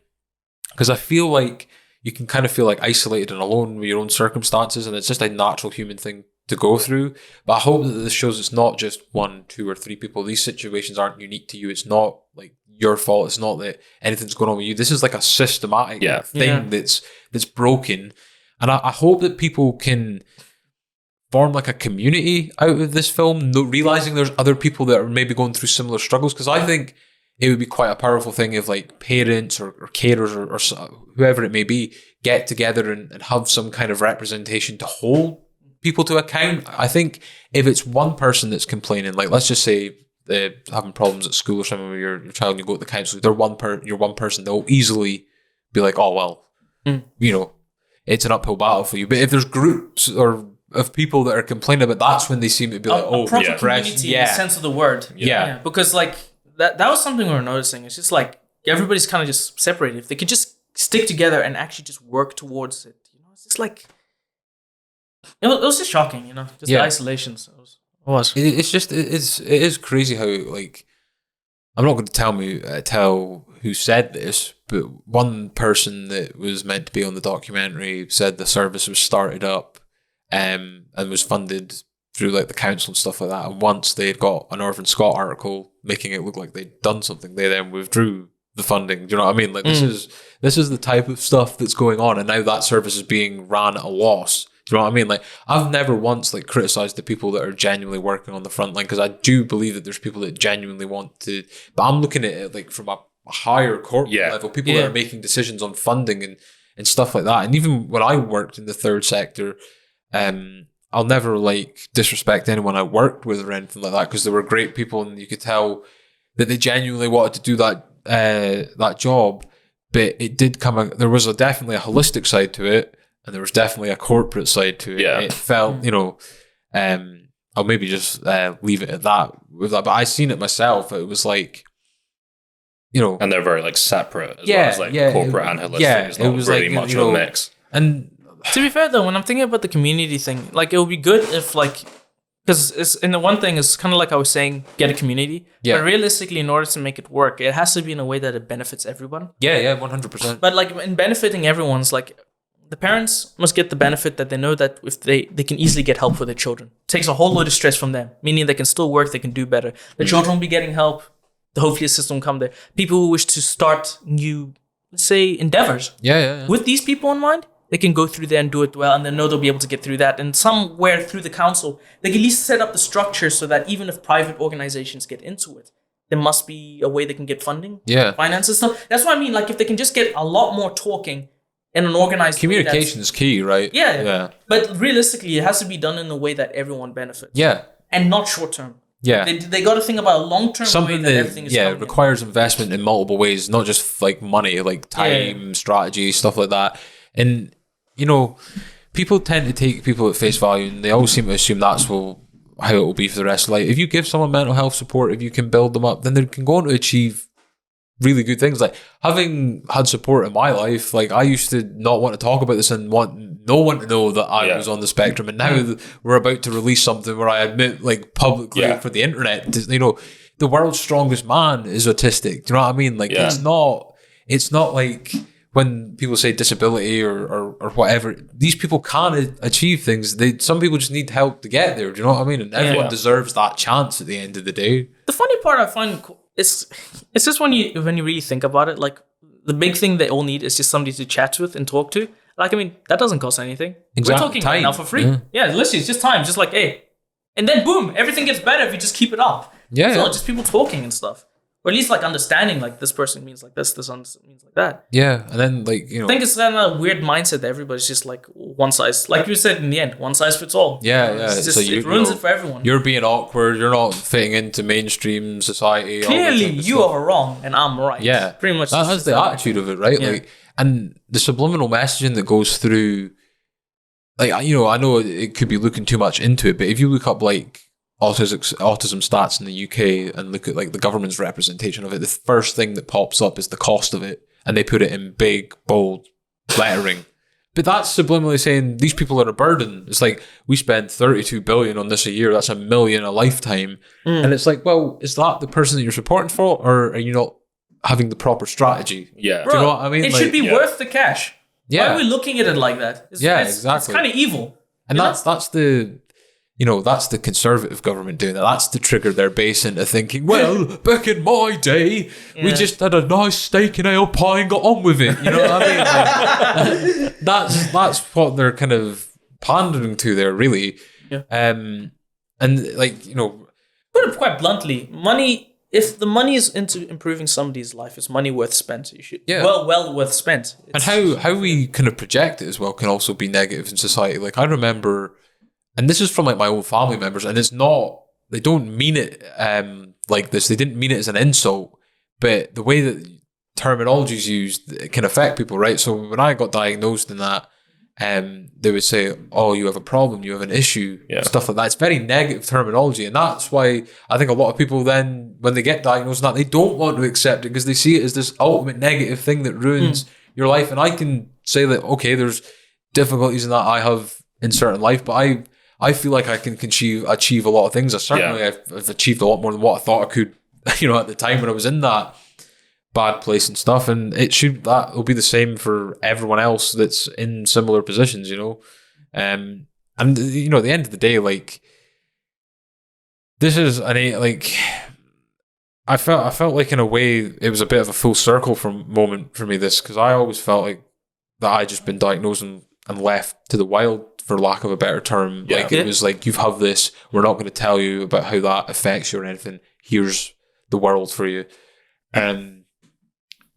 because I feel like you can kind of feel like isolated and alone with your own circumstances, and it's just a natural human thing to go through. But I hope that this shows it's not just 1, 2, or 3 people. These situations aren't unique to you. It's not like your fault. It's not that anything's going on with you. This is like a systematic thing that's broken. And I hope that people can form like a community out of this film, realizing there's other people that are maybe going through similar struggles. Because I think it would be quite a powerful thing if like parents or carers or whoever it may be get together and have some kind of representation to hold people to account. I think if it's one person that's complaining, like let's just say they're having problems at school or something with your child and you go to the counsellor, you're one person, they'll easily be like, oh, well, it's an uphill battle for you. But if there's groups or of people that are complaining about, that's when they seem to be like, a proper community in the sense of the word. Yeah. Because like that was something we were noticing. It's just like everybody's kind of just separated. If they could just stick together and actually just work towards it, it's just like it was just shocking, just the isolation. So it was was. It is crazy how, like, I'm not going to tell who said this, but one person that was meant to be on the documentary said the service was started up and was funded through like the council and stuff like that. And once they had got a Northern Scott article making it look like they'd done something, they then withdrew the funding. Do you know what I mean? Like this is the type of stuff that's going on, and now that service is being ran at a loss. Do you know what I mean? Like, I've never once like criticized the people that are genuinely working on the front line, because I do believe that there's people that genuinely want to. But I'm looking at it like from a higher corporate level, people that are making decisions on funding and stuff like that. And even when I worked in the third sector, I'll never like disrespect anyone I worked with or anything like that, because there were great people and you could tell that they genuinely wanted to do that job. But it did there was definitely a holistic side to it. And there was definitely a corporate side to it. Yeah. It felt, I'll maybe just leave it at that with that. But I seen it myself. It was like, and they're very like separate as well as like corporate and holistic. Yeah, it's not it was really like, much of a mix. And to be fair though, when I'm thinking about the community thing, like it would be good if like, because it's, and the one thing is kind of like I was saying, get a community. Yeah. But realistically, in order to make it work, it has to be in a way that it benefits everyone. Yeah, 100%. But like in benefiting everyone's like, the parents must get the benefit that they know that if they can easily get help for their children. It takes a whole load of stress from them, meaning they can still work, they can do better. The children will be getting help. Hopefully a system will come there. People who wish to start new, let's say, endeavors. Yeah. With these people in mind, they can go through there and do it well, and they know they'll be able to get through that. And somewhere through the council, they can at least set up the structure so that even if private organizations get into it, there must be a way they can get funding, finances. So that's what I mean. Like if they can just get a lot more talking in an organized communication is key, right? Yeah. But realistically, it has to be done in a way that everyone benefits. Yeah. And not short term. Yeah. They got to think about a long term something way that everything is requires investment in multiple ways, not just like money, like time, strategy, stuff like that. And people tend to take people at face value, and they always seem to assume that's how it will be for the rest of life. If you give someone mental health support, if you can build them up, then they can go on to achieve really good things. Like having had support in my life, like I used to not want to talk about this and want no one to know that I was on the spectrum, and now we're about to release something where I admit like publicly for the internet, the world's strongest man is autistic. Do you know what I mean? Like it's not like when people say disability or whatever, these people can achieve things. Some people just need help to get there. Do you know what I mean? And everyone deserves that chance at the end of the day. The funny part I find it's just when you really think about it, like the big thing they all need is just somebody to chat with and talk to. Like, I mean, that doesn't cost anything. Exactly. We're talking right now for free. Yeah, literally, it's just time. Just like, hey. And then boom, everything gets better if you just keep it up. Yeah. So just people talking and stuff. Or at least like understanding, like this person means like this means like that. Yeah, and then like, I think it's kind of a weird mindset that everybody's just like one size, like you said in the end, one size fits all. Yeah. It ruins it for everyone. You're being awkward, you're not fitting into mainstream society. Clearly you are wrong and I'm right. Yeah. Pretty much. That's the attitude of it, right? Yeah. Like, and the subliminal messaging that goes through, like, I know it could be looking too much into it, but if you look up like autism stats in the UK and look at like the government's representation of it, the first thing that pops up is the cost of it, and they put it in big bold lettering. But that's subliminally saying these people are a burden. It's like, we spend 32 billion on this a year, that's $1 million a lifetime. And it's like, well, is that the person that you're supporting for, or are you not having the proper strategy? Yeah. Bro, do you know what I mean? It should be worth the cash. Yeah. Why are we looking at it like that? Exactly. It's kind of evil. And that's the that's the Conservative government doing that. That's the trigger their base into thinking, well, back in my day, we just had a nice steak and ale pie and got on with it. You know what I mean? Like, that's what they're kind of pandering to there, really. Yeah. And like, put it quite bluntly, money. If the money is into improving somebody's life, it's money worth spent. You should well worth spent. And how we kind of project it as well can also be negative in society. Like I remember. And this is from like my own family members, and it's not, they don't mean it like this. They didn't mean it as an insult, but the way that terminology is used, it can affect people, right? So when I got diagnosed in that, they would say, oh, you have a problem, you have an issue, stuff like that. It's very negative terminology. And that's why I think a lot of people then, when they get diagnosed in that, they don't want to accept it because they see it as this ultimate negative thing that ruins your life. And I can say that, okay, there's difficulties in that I have in certain life, but I feel like I can achieve a lot of things. I've achieved a lot more than what I thought I could, at the time when I was in that bad place and stuff. And that will be the same for everyone else that's in similar positions, And at the end of the day, like, this is I felt like in a way it was a bit of a full circle moment for me, this, because I always felt like that I'd just been diagnosed and left to the wild, for lack of a better term. Yeah. Like, it was like, you have this, we're not going to tell you about how that affects you or anything. Here's the world for you. And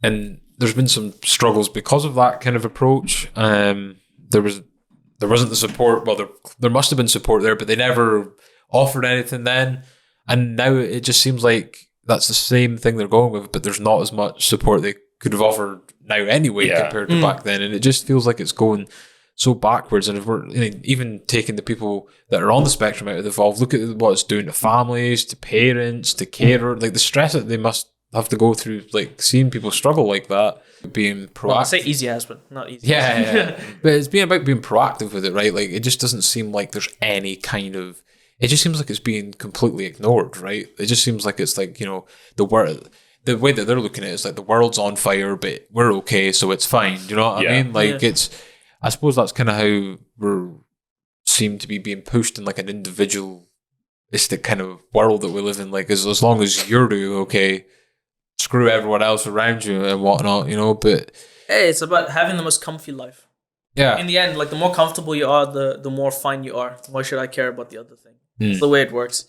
there's been some struggles because of that kind of approach. There wasn't the support. Well, there must have been support there, but they never offered anything then. And now it just seems like that's the same thing they're going with, but there's not as much support they could have offered now anyway compared to back then. And it just feels like it's going so backwards. And if we're even taking the people that are on the spectrum out of the Evolve, look at what it's doing to families, to parents, to carers, like the stress that they must have to go through, like seeing people struggle like that, being proactive. Well, I say easy as, but not easy. Yeah. But it's about being proactive with it, right? Like, it just doesn't seem like there's any kind of, it just seems like it's being completely ignored, right? It just seems like it's like, the world, the way that they're looking at it is like the world's on fire, but we're okay, so it's fine. You know what I mean? Like, I suppose that's kind of how we seem to be being pushed in like an individualistic kind of world that we live in. Like, as long as you're doing okay, screw everyone else around you and whatnot, but hey, it's about having the most comfy life. Yeah. In the end, like, the more comfortable you are, the more fine you are. Why should I care about the other thing? It's the way it works.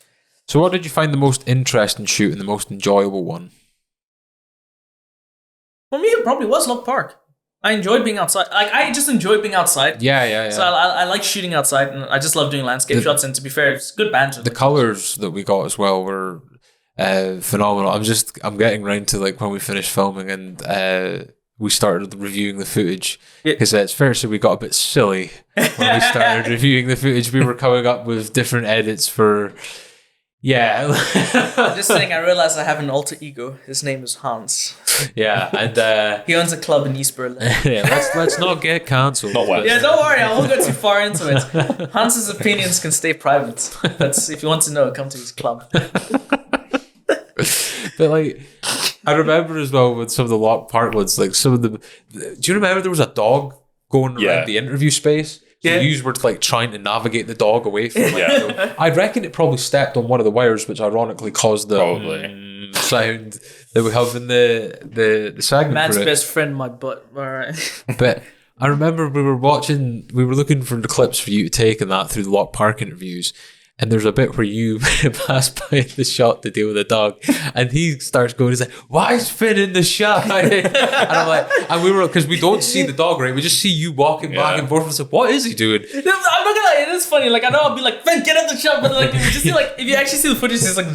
So what did you find the most interesting shoot and the most enjoyable one? For me, it probably was Lock Park. I enjoyed being outside. Like, I just enjoy being outside. Yeah. So I like shooting outside, and I just love doing landscape shots. And to be fair, it's good banter. The colours that we got as well were phenomenal. I'm getting round to like when we finished filming and we started reviewing the footage, because it's fair to say we got a bit silly when we started reviewing the footage. We were coming up with different edits for. Yeah. Just saying, I realized I have an alter ego. His name is Hans. Yeah, and he owns a club in East Berlin. Yeah, let's not get cancelled. Not well. Yeah, don't worry, I won't go too far into it. Hans's opinions can stay private. That's, if you want to know, come to his club. But like, I remember as well with some of the Lock Park ones, like some of the. Do you remember there was a dog going around the interview space? So you were like trying to navigate the dog away from it. I reckon it probably stepped on one of the wires, which ironically caused the sound that we have in the segment. Man's best friend, my butt. All right. But I remember we were looking for the clips for you to take and that through the Lock Park interviews. And there's a bit where you pass by the shot to deal with the dog, and he starts going, he's like, "Why is Finn in the shot?" And I'm like, and we were, because we don't see the dog, right? We just see you walking back and forth. And it's like, what is he doing? I'm not gonna lie, it is funny. Like, I know I'll be like, "Finn, get out the shot," but like, if you just see, like, if you actually see the footage, it's like,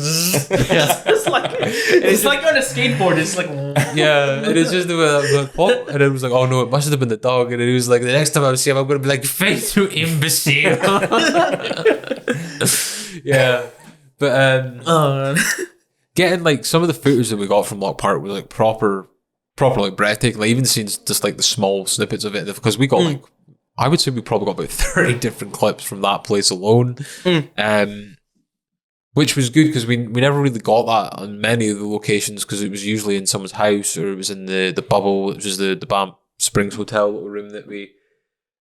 it's like you're on a skateboard. It's like, yeah, it is just the way I was like, what? And it was like, oh no, it must have been the dog. And it was like, the next time I see him, I'm gonna be like, "Finn, you imbecile." Yeah, but getting like some of the footage that we got from Lock Park was like proper like breathtaking. Like, even seeing just like the small snippets of it, because we got like, I would say we probably got about 30 different clips from that place alone, which was good because we never really got that on many of the locations, because it was usually in someone's house or it was in the bubble, which was the Banff Springs Hotel little room that we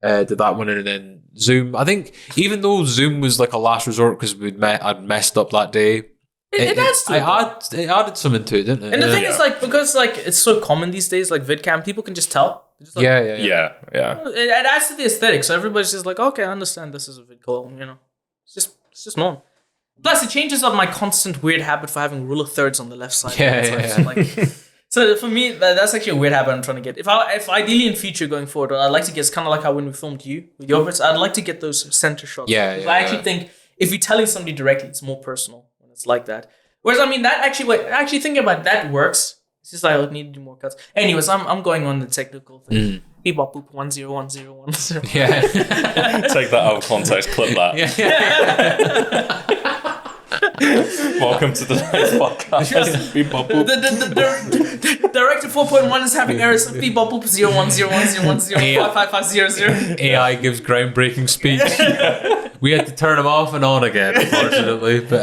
did that one in. And then Zoom, I think, even though Zoom was like a last resort because I'd messed up that day, it added something to it, didn't it? And the thing is, like, because like it's so common these days, like VidCam, people can just tell. Just like, yeah. It adds to the aesthetic, so everybody's just like, okay, I understand this is a vid call, It's just normal. Plus, it changes up my constant weird habit for having rule of thirds on the left side. So, like, so for me, that's actually a weird habit I'm trying to get. If ideally in future going forward, I'd like to get, it's kind of like how when we filmed you with your bits, I'd like to get those center shots. I actually think if you're telling somebody directly, it's more personal when it's like that. Whereas, I mean, that actually thinking about it, that works. It's just like, I need to do more cuts. Anyways, I'm going on the technical thing. Bebop boop 101010. Yeah. Take that out of context, clip that. Welcome to the next podcast. Beep, bop, boop. The Director 4.1 is having errors. Beep, bop, boop, 01010105550. AI gives groundbreaking speech. We had to turn them off and on again, unfortunately. But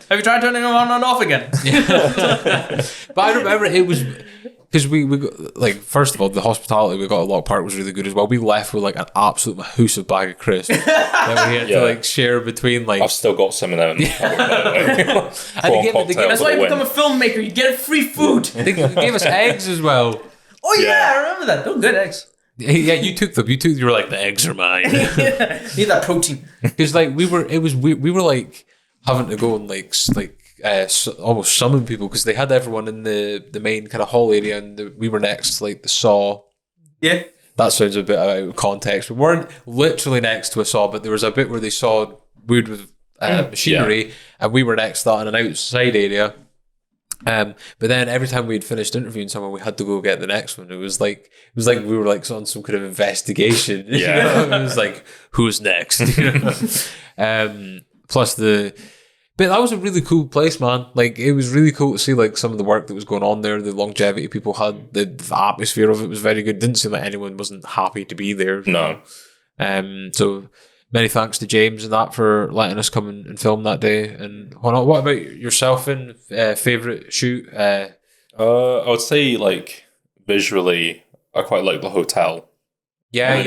Have you tried turning them on and off again? but I remember it was because we got, like, first of all, the hospitality we got at Lock Park was really good as well. We left with like an absolute mahoosive bag of crisps that we had to like share between like. I've still got some of them. And they gave That's why you become a filmmaker. You get free food. They gave us eggs as well. Oh yeah, I remember that. They're good eggs. Yeah, you took them. You were like, the eggs are mine. Need that protein. Because like we were like having to go and almost summon people because they had everyone in the main kind of hall area and we were next to like the saw. Yeah. That sounds a bit out of context. We weren't literally next to a saw, but there was a bit where they sawed wood with machinery, and we were next to that in an outside area. But then every time we'd finished interviewing someone, we had to go get the next one. It was like we were like on some kind of investigation. Yeah. You know? It was like, who's next? You know? But that was a really cool place, man. Like, it was really cool to see like some of the work that was going on there, the longevity people had, the atmosphere of it was very good. Didn't seem like anyone wasn't happy to be there. No. So many thanks to James and that for letting us come and film that day. And what about yourself and favourite shoot? I would say like visually, I quite like the hotel. As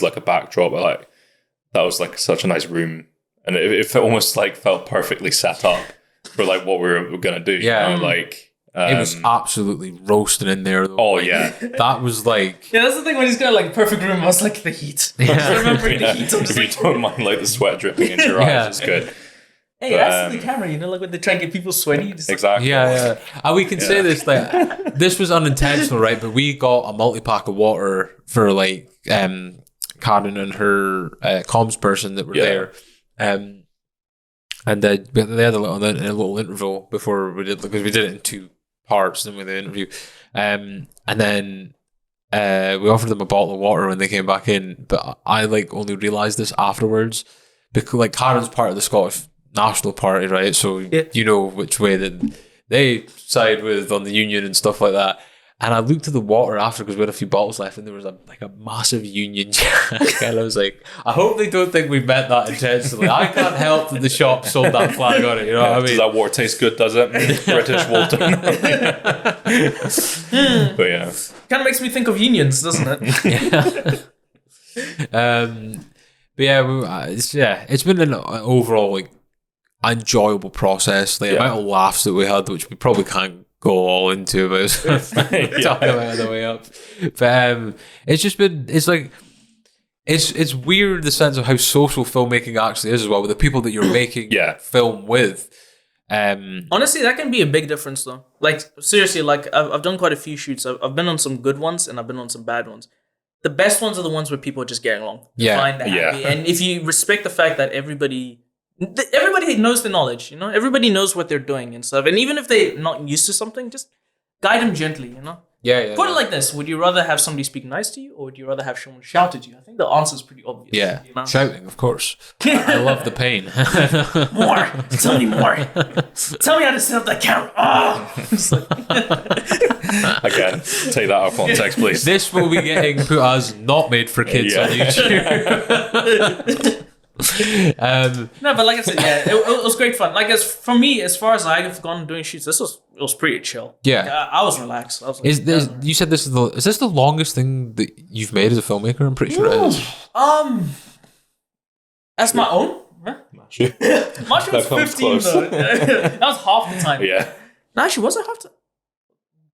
like a backdrop, that was like such a nice room. And it almost like felt perfectly set up for like what we were gonna do. Yeah, you know, like it was absolutely roasting in there. Though. Oh like, yeah, that was like that's the thing when he's got like perfect room. I was like the heat. Yeah. Remembering the heat. If you don't mind like the sweat dripping into your eyes, it's good. Hey, that's the camera. You know, like when they try and get people sweaty. Exactly. Yeah. And we can say this like this was unintentional, right? But we got a multi-pack of water for like Karen and her comms person that were there. And they had a little interval before we did, because we did it in 2 parts, then with the interview. And then we offered them a bottle of water when they came back in, but I like only realised this afterwards because like Karen's part of the Scottish National Party, right? So you know which way that they side with on the union and stuff like that. And I looked at the water after because we had a few bottles left, and there was a massive Union Jack. And I was like, I hope they don't think we meant that intentionally. I can't help that the shop sold that flag on it. You know what I mean? Does that water taste good? Does it? British water. But yeah, kind of makes me think of unions, doesn't it? But it's been an overall like enjoyable process. The amount of laughs that we had, which we probably can't go all into about talking about the way up, but it's weird the sense of how social filmmaking actually is as well, with the people that you're making film with. Honestly, that can be a big difference though. Like seriously, like I've done quite a few shoots. I've been on some good ones and I've been on some bad ones. The best ones are the ones where people are just getting along. They're fine, they're happy. And if you respect the fact that everybody knows the knowledge, you know, everybody knows what they're doing and stuff. And even if they're not used to something, just guide them gently, you know? Put it like this. Would you rather have somebody speak nice to you, or would you rather have someone shout at you? I think the answer is pretty obvious. Yeah. You know? Shouting, of course. I love the pain. More. Tell me more. Tell me how to set up that camera. Again, take that out of context, please. This will be getting put as not made for kids on YouTube. No, but like I said, it was great fun. Like for me, as far as I've gone doing shoots, it was pretty chill. Yeah, like, I was relaxed. I was like, you said is this the longest thing that you've made as a filmmaker? I'm pretty sure it is. That's my own. Huh? Mashu was 15 though. That was half the time. Yeah. No, actually, was it half the time?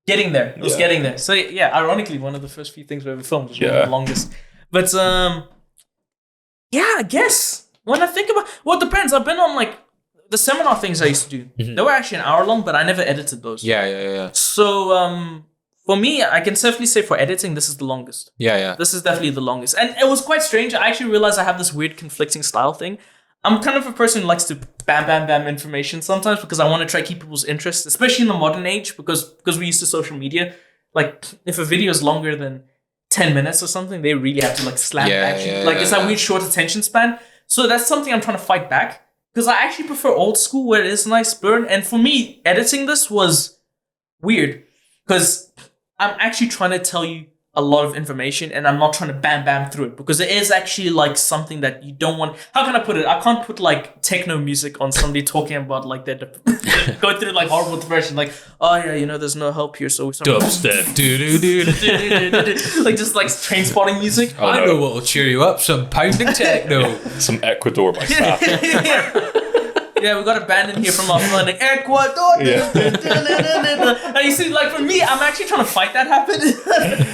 Getting there. It was getting there. So yeah, ironically, one of the first few things we ever filmed was one of the longest. But yeah, I guess when I think about, well, it depends. I've been on like the seminar things I used to do. Mm-hmm. They were actually an hour long, but I never edited those. Yeah. So for me, I can safely say for editing, this is the longest. Yeah. This is definitely the longest, and it was quite strange. I actually realized I have this weird conflicting style thing. I'm kind of a person who likes to bam information sometimes because I want to try to keep people's interest, especially in the modern age, because we're used to social media. Like if a video is longer than 10 minutes or something, they really have to like slam action. It's that weird short attention span. So that's something I'm trying to fight back. because I actually prefer old school where it is nice blur. And for me, editing this was weird because I'm actually trying to tell you a lot of information and I'm not trying to bam through it because it is actually like something that you don't want. How can I put it? I can't put like techno music on somebody talking about like their go through like horrible depression, like, oh yeah, you know, there's no help here, so Dubstep, like just like train spotting music. Oh, I no. know what'll cheer you up. Some pounding techno. Some Ecuador by Saf. Yeah, we got a band in here from our funding. Ecuador. Yeah. And you see, like for me, I'm actually trying to fight that happen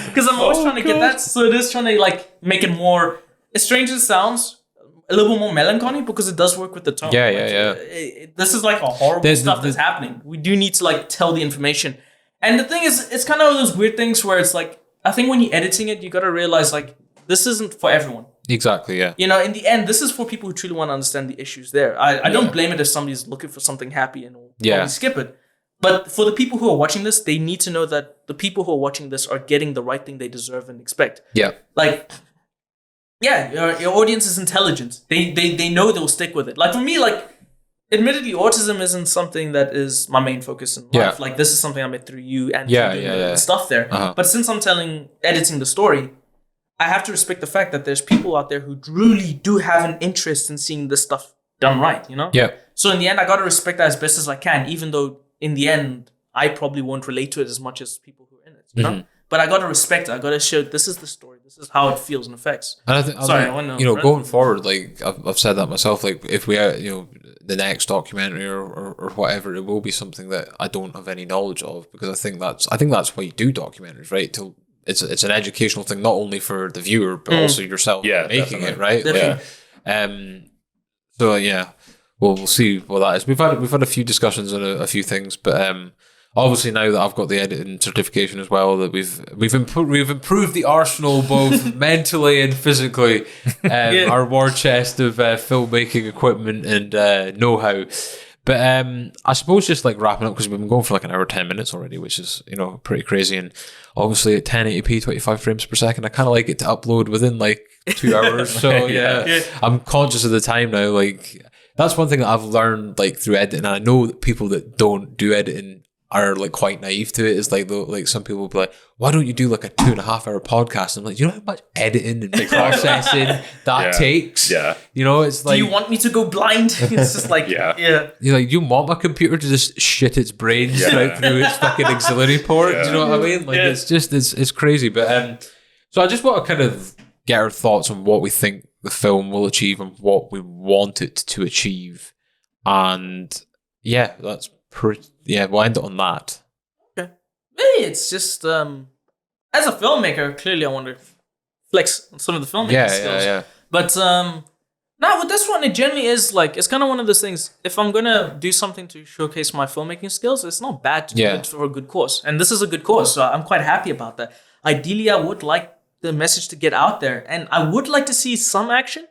because I'm always trying to get that. So it is trying to like make it more. As strange as it sounds, a little bit more melancholy because it does work with the tone. Yeah, Like, yeah. This is like a horrible stuff that's happening. We do need to like tell the information. And the thing is, it's kind of those weird things where it's like, I think when you're editing it, you got to realize like this isn't for everyone. Exactly, yeah. You know, in the end, this is for people who truly want to understand the issues there. I don't blame it if somebody's looking for something happy and will probably skip it. But for the people who are watching this, they need to know that the people who are watching this are getting the right thing they deserve and expect. Yeah. Like, yeah, your audience is intelligent. They know they'll stick with it. Like for me, like, admittedly, autism isn't something that is my main focus in life. Yeah. Like this is something I met through you and Yeah, doing yeah. the stuff there. Uh-huh. But since I'm editing the story, I have to respect the fact that there's people out there who really do have an interest in seeing this stuff done right, you know? Yeah. So in the end, I got to respect that as best as I can, even though in the end, I probably won't relate to it as much as people who are in it, you know? But I got to respect it. I got to show this is the story. This is how it feels and affects. And I think, going forward, like I've said that myself, like if we are, the next documentary or whatever, it will be something that I don't have any knowledge of because I think that's why you do documentaries, right? It's an educational thing, not only for the viewer but also yourself making it, right? Definitely. So yeah, we'll see what that is. We've had a few discussions on a few things, but obviously now that I've got the editing certification as well, that we've improved the arsenal both mentally and physically, our war chest of filmmaking equipment and know-how. But I suppose just like wrapping up, because we've been going for like an hour 10 minutes already, which is pretty crazy. And obviously at 1080p 25 frames per second, I kind of like it to upload within like 2 hours. So yeah, I'm conscious of the time now. Like that's one thing that I've learned like through editing. And I know that people that don't do editing are like quite naive to it. Is like some people will be like, why don't you do like a 2.5 hour podcast? And I'm like, you know how much editing and processing that takes? Yeah. Do It's like, you want me to go blind? It's just like, yeah. You're like, you want my computer to just shit its brains right through its fucking auxiliary port? Do you know what I mean? Like, it's just, it's crazy. But so I just want to kind of get our thoughts on what we think the film will achieve and what we want it to achieve. And yeah, that's we'll end it on that. Okay. Maybe it's just, as a filmmaker, clearly I want to flex on some of the filmmaking skills. Yeah. But, now with this one, it generally is like, it's kind of one of those things, if I'm going to do something to showcase my filmmaking skills, it's not bad to do it for a good cause. And this is a good cause, so I'm quite happy about that. Ideally, I would like the message to get out there, and I would like to see some action,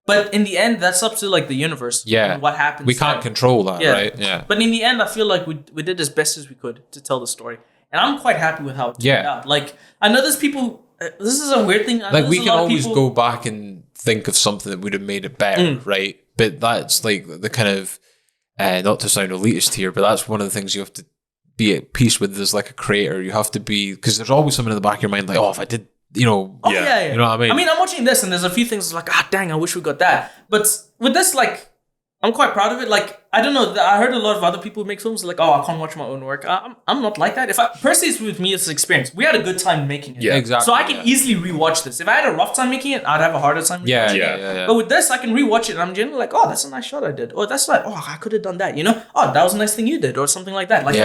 but in the end, that's up to like the universe. Yeah. And what happens. We can't control that, right? Yeah. But in the end, I feel like we did as best as we could to tell the story. And I'm quite happy with how it turned out. Like, I know there's people, this is a weird thing. Like, we can always go back and think of something that would have made it better, right? But that's like the kind of, not to sound elitist here, but that's one of the things you have to be at peace with as like a creator. You have to be, because there's always something in the back of your mind like, oh, if I did, you know what I mean? I mean, I'm watching this and there's a few things like, dang, I wish we got that. But with this, like, I'm quite proud of it. Like, I don't know, I heard a lot of other people who make films like, I can't watch my own work. I'm not like that. Personally, it's with me, it's an experience. We had a good time making it. Yeah, exactly. So I can easily rewatch this. If I had a rough time making it, I'd have a harder time rewatching it. But with this, I can rewatch it and I'm generally like, that's a nice shot I did. Or that's like, I could have done that, you know? Oh, that was a nice thing you did, or something like that. Like,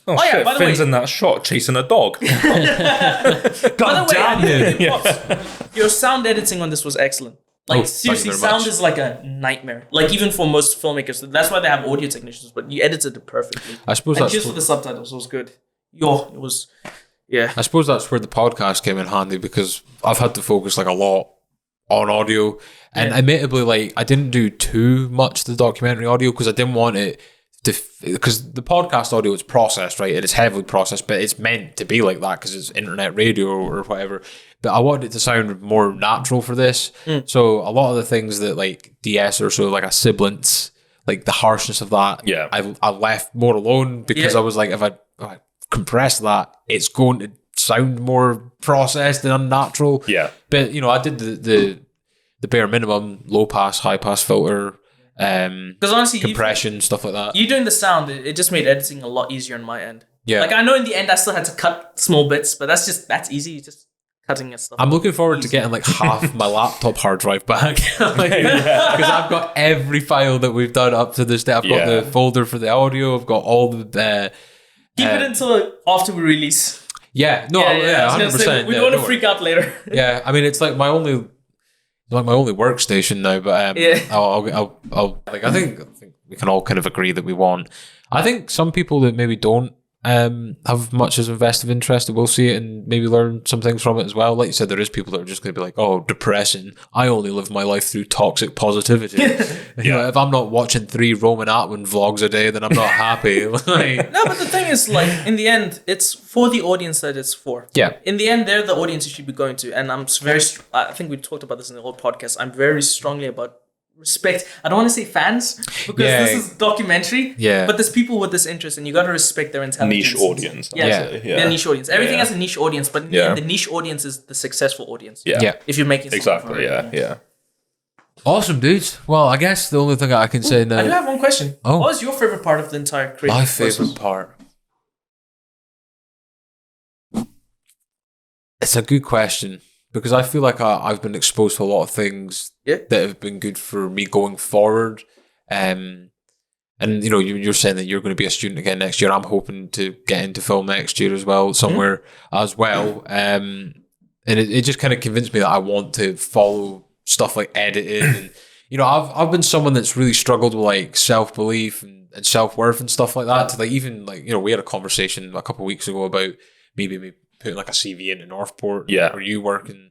Oh, shit, by the Finn's way, in that shot chasing a dog. by the way, I need to give props. Your sound editing on this was excellent. Like, seriously, sound is like a nightmare. Like, even for most filmmakers. That's why they have audio technicians, but you edited it perfectly. I suppose and just for the subtitles, it was good. It was, I suppose that's where the podcast came in handy, because I've had to focus like a lot on audio. And admittedly, like, I didn't do too much the documentary audio because I didn't want it to, because the podcast audio is processed, right? It is heavily processed, but it's meant to be like that because it's internet radio or whatever. But I wanted it to sound more natural for this. So a lot of the things that like DS or so like a sibilance like the harshness of that. Yeah. I left more alone because I was like, if I compress that, it's going to sound more processed and unnatural. Yeah. But I did the bare minimum, low pass, high pass filter, Because honestly, compression, stuff like that. you doing the sound, it just made editing a lot easier on my end. Yeah. Like I know in the end I still had to cut small bits, but that's easy. Just cutting it stuff. I'm looking forward to getting like half my laptop hard drive back. Because I've got every file that we've done up to this day. I've got the folder for the audio. I've got all the... Keep it until after we release. Yeah, no, I was 100%. gonna say, we don't want to freak out later. Yeah, I mean, it's like my only workstation now. But I'll like I think we can all kind of agree that we want. I think some people that maybe don't have much as invested interest will see it and maybe learn some things from it as well. Like you said, there is people that are just going to be like, oh, depressing. I only live my life through toxic positivity. If I'm not watching 3 Roman Atwood vlogs a day, then I'm not happy. Like, No, but the thing is, like, in the end, it's for the audience that it's for. Yeah. In the end, they're the audience you should be going to. And I think we talked about this in the old podcast. I'm very strongly about respect. I don't want to say fans because this is documentary. Yeah. But there's people with this interest, and you got to respect their intelligence. Niche audience. Their niche audience. Everything has a niche audience, but in the Yeah. end, the niche audience is the successful audience. Yeah. If you're making something for Exactly. it. Yeah. awesome, dudes. Well, I guess the only thing I can say now... I do have one question. Oh. What was your favorite part of the entire creative My process? favorite part. It's a good question because I feel like I've been exposed to a lot of things that have been good for me going forward. And you're saying that you're going to be a student again next year. I'm hoping to get into film next year as well, somewhere as well. And it just kind of convinced me that I want to follow stuff like editing. And I've been someone that's really struggled with like self-belief and self-worth and stuff like that. To like even like we had a conversation a couple of weeks ago about maybe putting like a CV into Northport where you work, and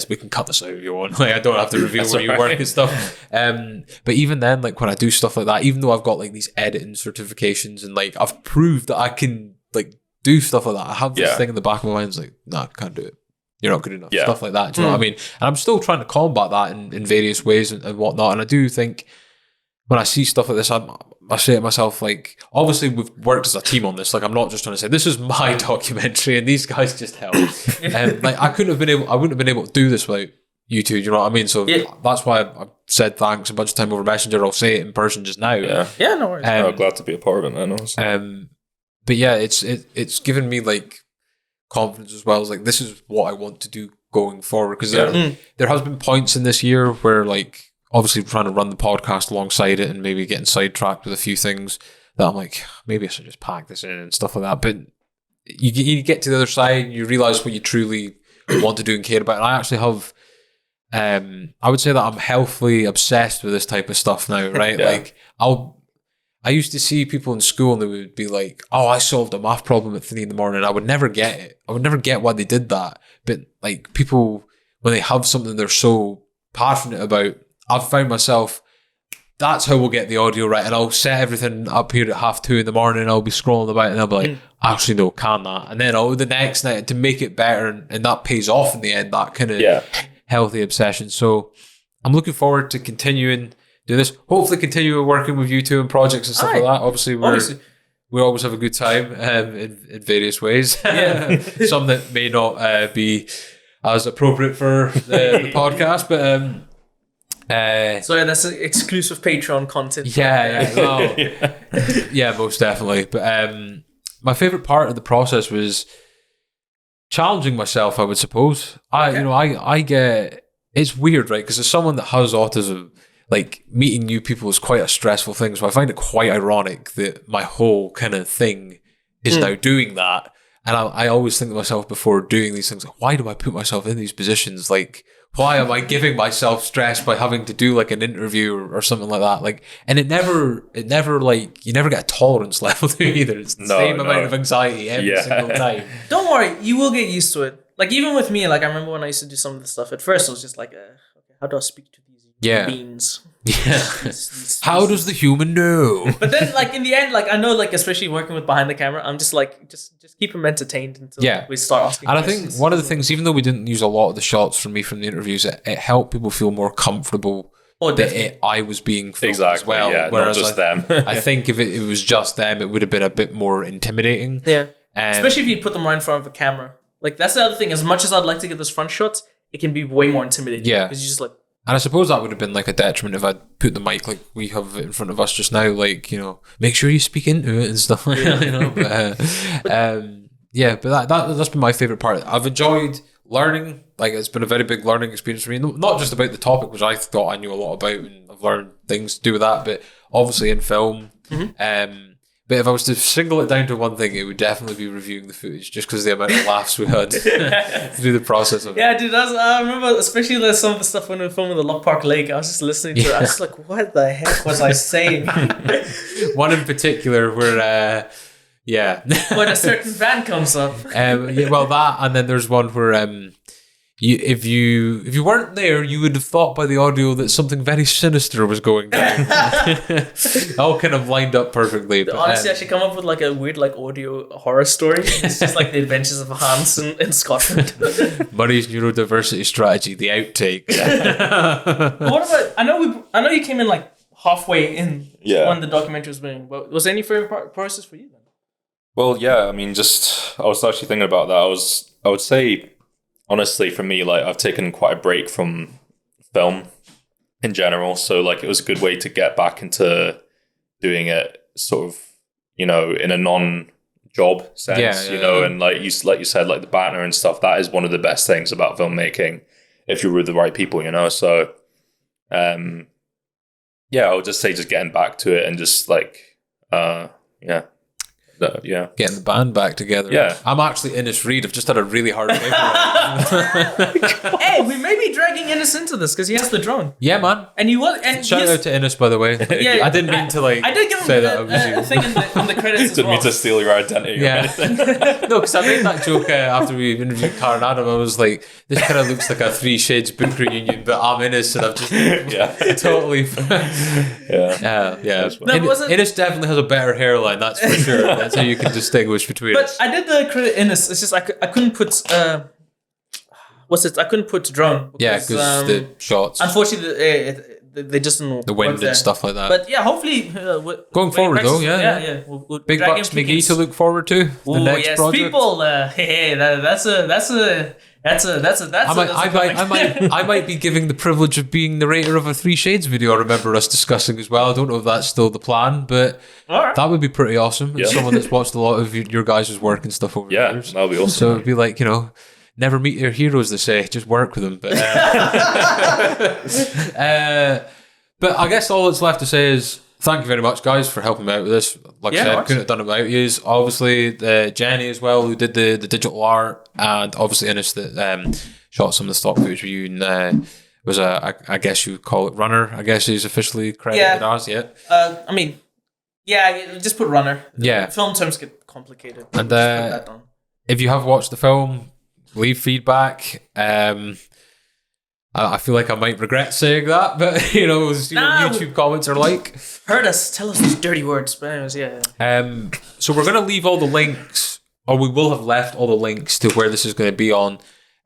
we can cut this out if you want. Like I don't have to reveal where you work and stuff. But even then, like when I do stuff like that, even though I've got like these editing certifications and like I've proved that I can like do stuff like that, I have this thing in the back of my mind. It's like, no, I can't do it. You're not good enough. Stuff like that. Do you know what I mean? And I'm still trying to combat that in various ways and whatnot. And I do think when I see stuff like this, I say to myself, like, obviously we've worked as a team on this. Like, I'm not just trying to say this is my documentary and these guys just help. Like, I wouldn't have been able to do this without you two. Do you know what I mean? So that's why I said thanks a bunch of time over Messenger. I'll say it in person just now. Yeah, no worries. I'm glad to be a part of it. Then, but yeah, it's given me like confidence as well as like this is what I want to do going forward, because there has been points in this year where like obviously trying to run the podcast alongside it and maybe getting sidetracked with a few things that I'm like, maybe I should just pack this in and stuff like that. But you get to the other side and you realize what you truly want to do and care about. And I actually have I would say that I'm healthily obsessed with this type of stuff now, right? Like I used to see people in school and they would be like, oh, I solved a math problem at 3 a.m. I would never get it. I would never get why they did that. But like people, when they have something they're so passionate about, I've found myself, that's how we'll get the audio right. And I'll set everything up here at 2:30 a.m. and I'll be scrolling about and I'll be like, actually, no, can that? And then the next night to make it better. And that pays off in the end, that kind of healthy obsession. So I'm looking forward to continuing do this. Hopefully continue working with you two in projects and stuff like that. Obviously, we always have a good time in various ways. Some that may not be as appropriate for the podcast, but so that's exclusive Patreon content. Yeah, most definitely. But my favorite part of the process was challenging myself, I would suppose. I get, it's weird, right? Because as someone that has autism, like meeting new people is quite a stressful thing. So I find it quite ironic that my whole kind of thing is now doing that. And I always think to myself before doing these things, like, why do I put myself in these positions? Like, why am I giving myself stress by having to do like an interview or something like that? Like, and it never like, you never get a tolerance level to it either. It's the same amount of anxiety every single time. Don't worry, you will get used to it. Like even with me, like I remember when I used to do some of this stuff, at first I was just like, okay, how do I speak to these beings? How does the human know? But then like in the end, like I know, like especially working with behind the camera, I'm just like, just keep them entertained until we start asking questions. And I think one of the things, even though we didn't use a lot of the shots from me from the interviews, it helped people feel more comfortable that I was being filmed Exactly. as well. Yeah, Whereas not just them. I think if it was just them, it would have been a bit more intimidating. Yeah. Especially if you put them right in front of a camera. Like, that's the other thing. As much as I'd like to get those front shots, it can be way more intimidating. Yeah. Because you just like... And I suppose that would have been like a detriment if I'd put the mic like we have in front of us just now, like, you know, make sure you speak into it and stuff like that, you know. But that's been my favourite part. I've enjoyed learning. Like, it's been a very big learning experience for me. Not just about the topic, which I thought I knew a lot about, and I've learned things to do with that, but obviously in film. But if I was to single it down to one thing, it would definitely be reviewing the footage, just because the amount of laughs we had through the process of it. Yeah, dude, I remember especially like some of the stuff when we were filming the Lock Park Lake. I was just listening to it. I was like, what the heck was I saying? One in particular where, when a certain van comes up. Well, that, and then there's one where if you weren't there, you would have thought by the audio that something very sinister was going down. All kind of lined up perfectly. But, honestly, I should come up with like a weird like audio horror story. It's just like the adventures of Hans in Scotland. Murray's neurodiversity strategy, the outtake. What about? I know you came in like halfway in Yeah. when the documentary was being. But was there any favorite process for you then? Well, yeah, I mean, I was actually thinking about that. I would say, honestly, for me, like, I've taken quite a break from film in general. So, like, it was a good way to get back into doing it sort of, you know, in a non-job sense, you know, and like you said, like the banter and stuff, that is one of the best things about filmmaking if you're with the right people, you know. So, I would just say just getting back to it and just like, Getting the band back together. Yeah. I'm actually Innes Reid. I've just had a really hard time. Hey, we may be dragging Innes into this because he has the drone. Yeah, man. And you was and Shout out to Innes, by the way. Yeah, I didn't mean to like. I did give him say that. I a was thing in the credits as Didn't well. mean to steal your identity or Yeah. anything. No, because I made that joke after we interviewed Karen Adam. I was like, this kind of looks like a Three Shades book reunion, but I'm Innes, and I've just totally. Innes definitely has a better hairline, that's for sure. That's how you can distinguish between But us. I did the credit Innes. It's just I couldn't put I couldn't put drone. Yeah, because the shots, unfortunately, they just didn't the wind work there. and stuff like that. But yeah, hopefully Going forward though, yeah. We'll Big drag Bucks in McGee tickets. to look forward to. The next yes, project. people. That's I might be giving the privilege of being narrator of a Three Shades video. I remember us discussing as well. I don't know if that's still the plan, but that would be pretty awesome. Yeah. As someone that's watched a lot of your guys' work and stuff over the Yeah, years. that'll be awesome. So it'd be like, you know, never meet your heroes, they say. Just work with them. But but I guess all that's left to say is thank you very much, guys, for helping me out with this. Like I said, couldn't have done it without you. Obviously, Jenny as well, who did the digital art, and obviously Innes that shot some of the stock footage with you, and was I guess you would call it runner. I guess he's officially credited as yet. I mean, just put runner. Yeah. Film terms get complicated. And Just put that down. if you have watched the film, leave feedback. I feel like I might regret saying that, but you know, we'll see what YouTube comments are like. Heard us. Tell us these dirty words. But anyways, yeah. So we're going to leave all the links, or we will have left all the links to where this is going to be on.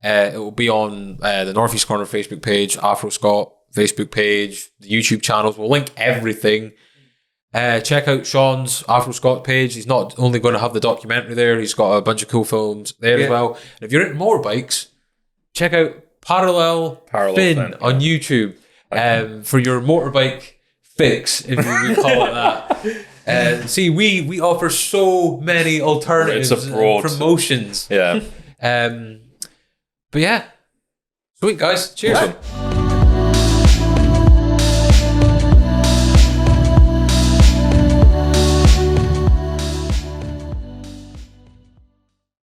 It will be on the Northeast Corner Facebook page, Afro Scott Facebook page, the YouTube channels. We'll link everything. Check out Sean's Afro Scott page. He's not only going to have the documentary there, he's got a bunch of cool films there as well. And if you're into motorbikes, check out Parallel Fin on YouTube for your motorbike fix, if you would call it that. See, we offer so many alternatives and promotions. Yeah. But yeah. Sweet, guys. Cheers.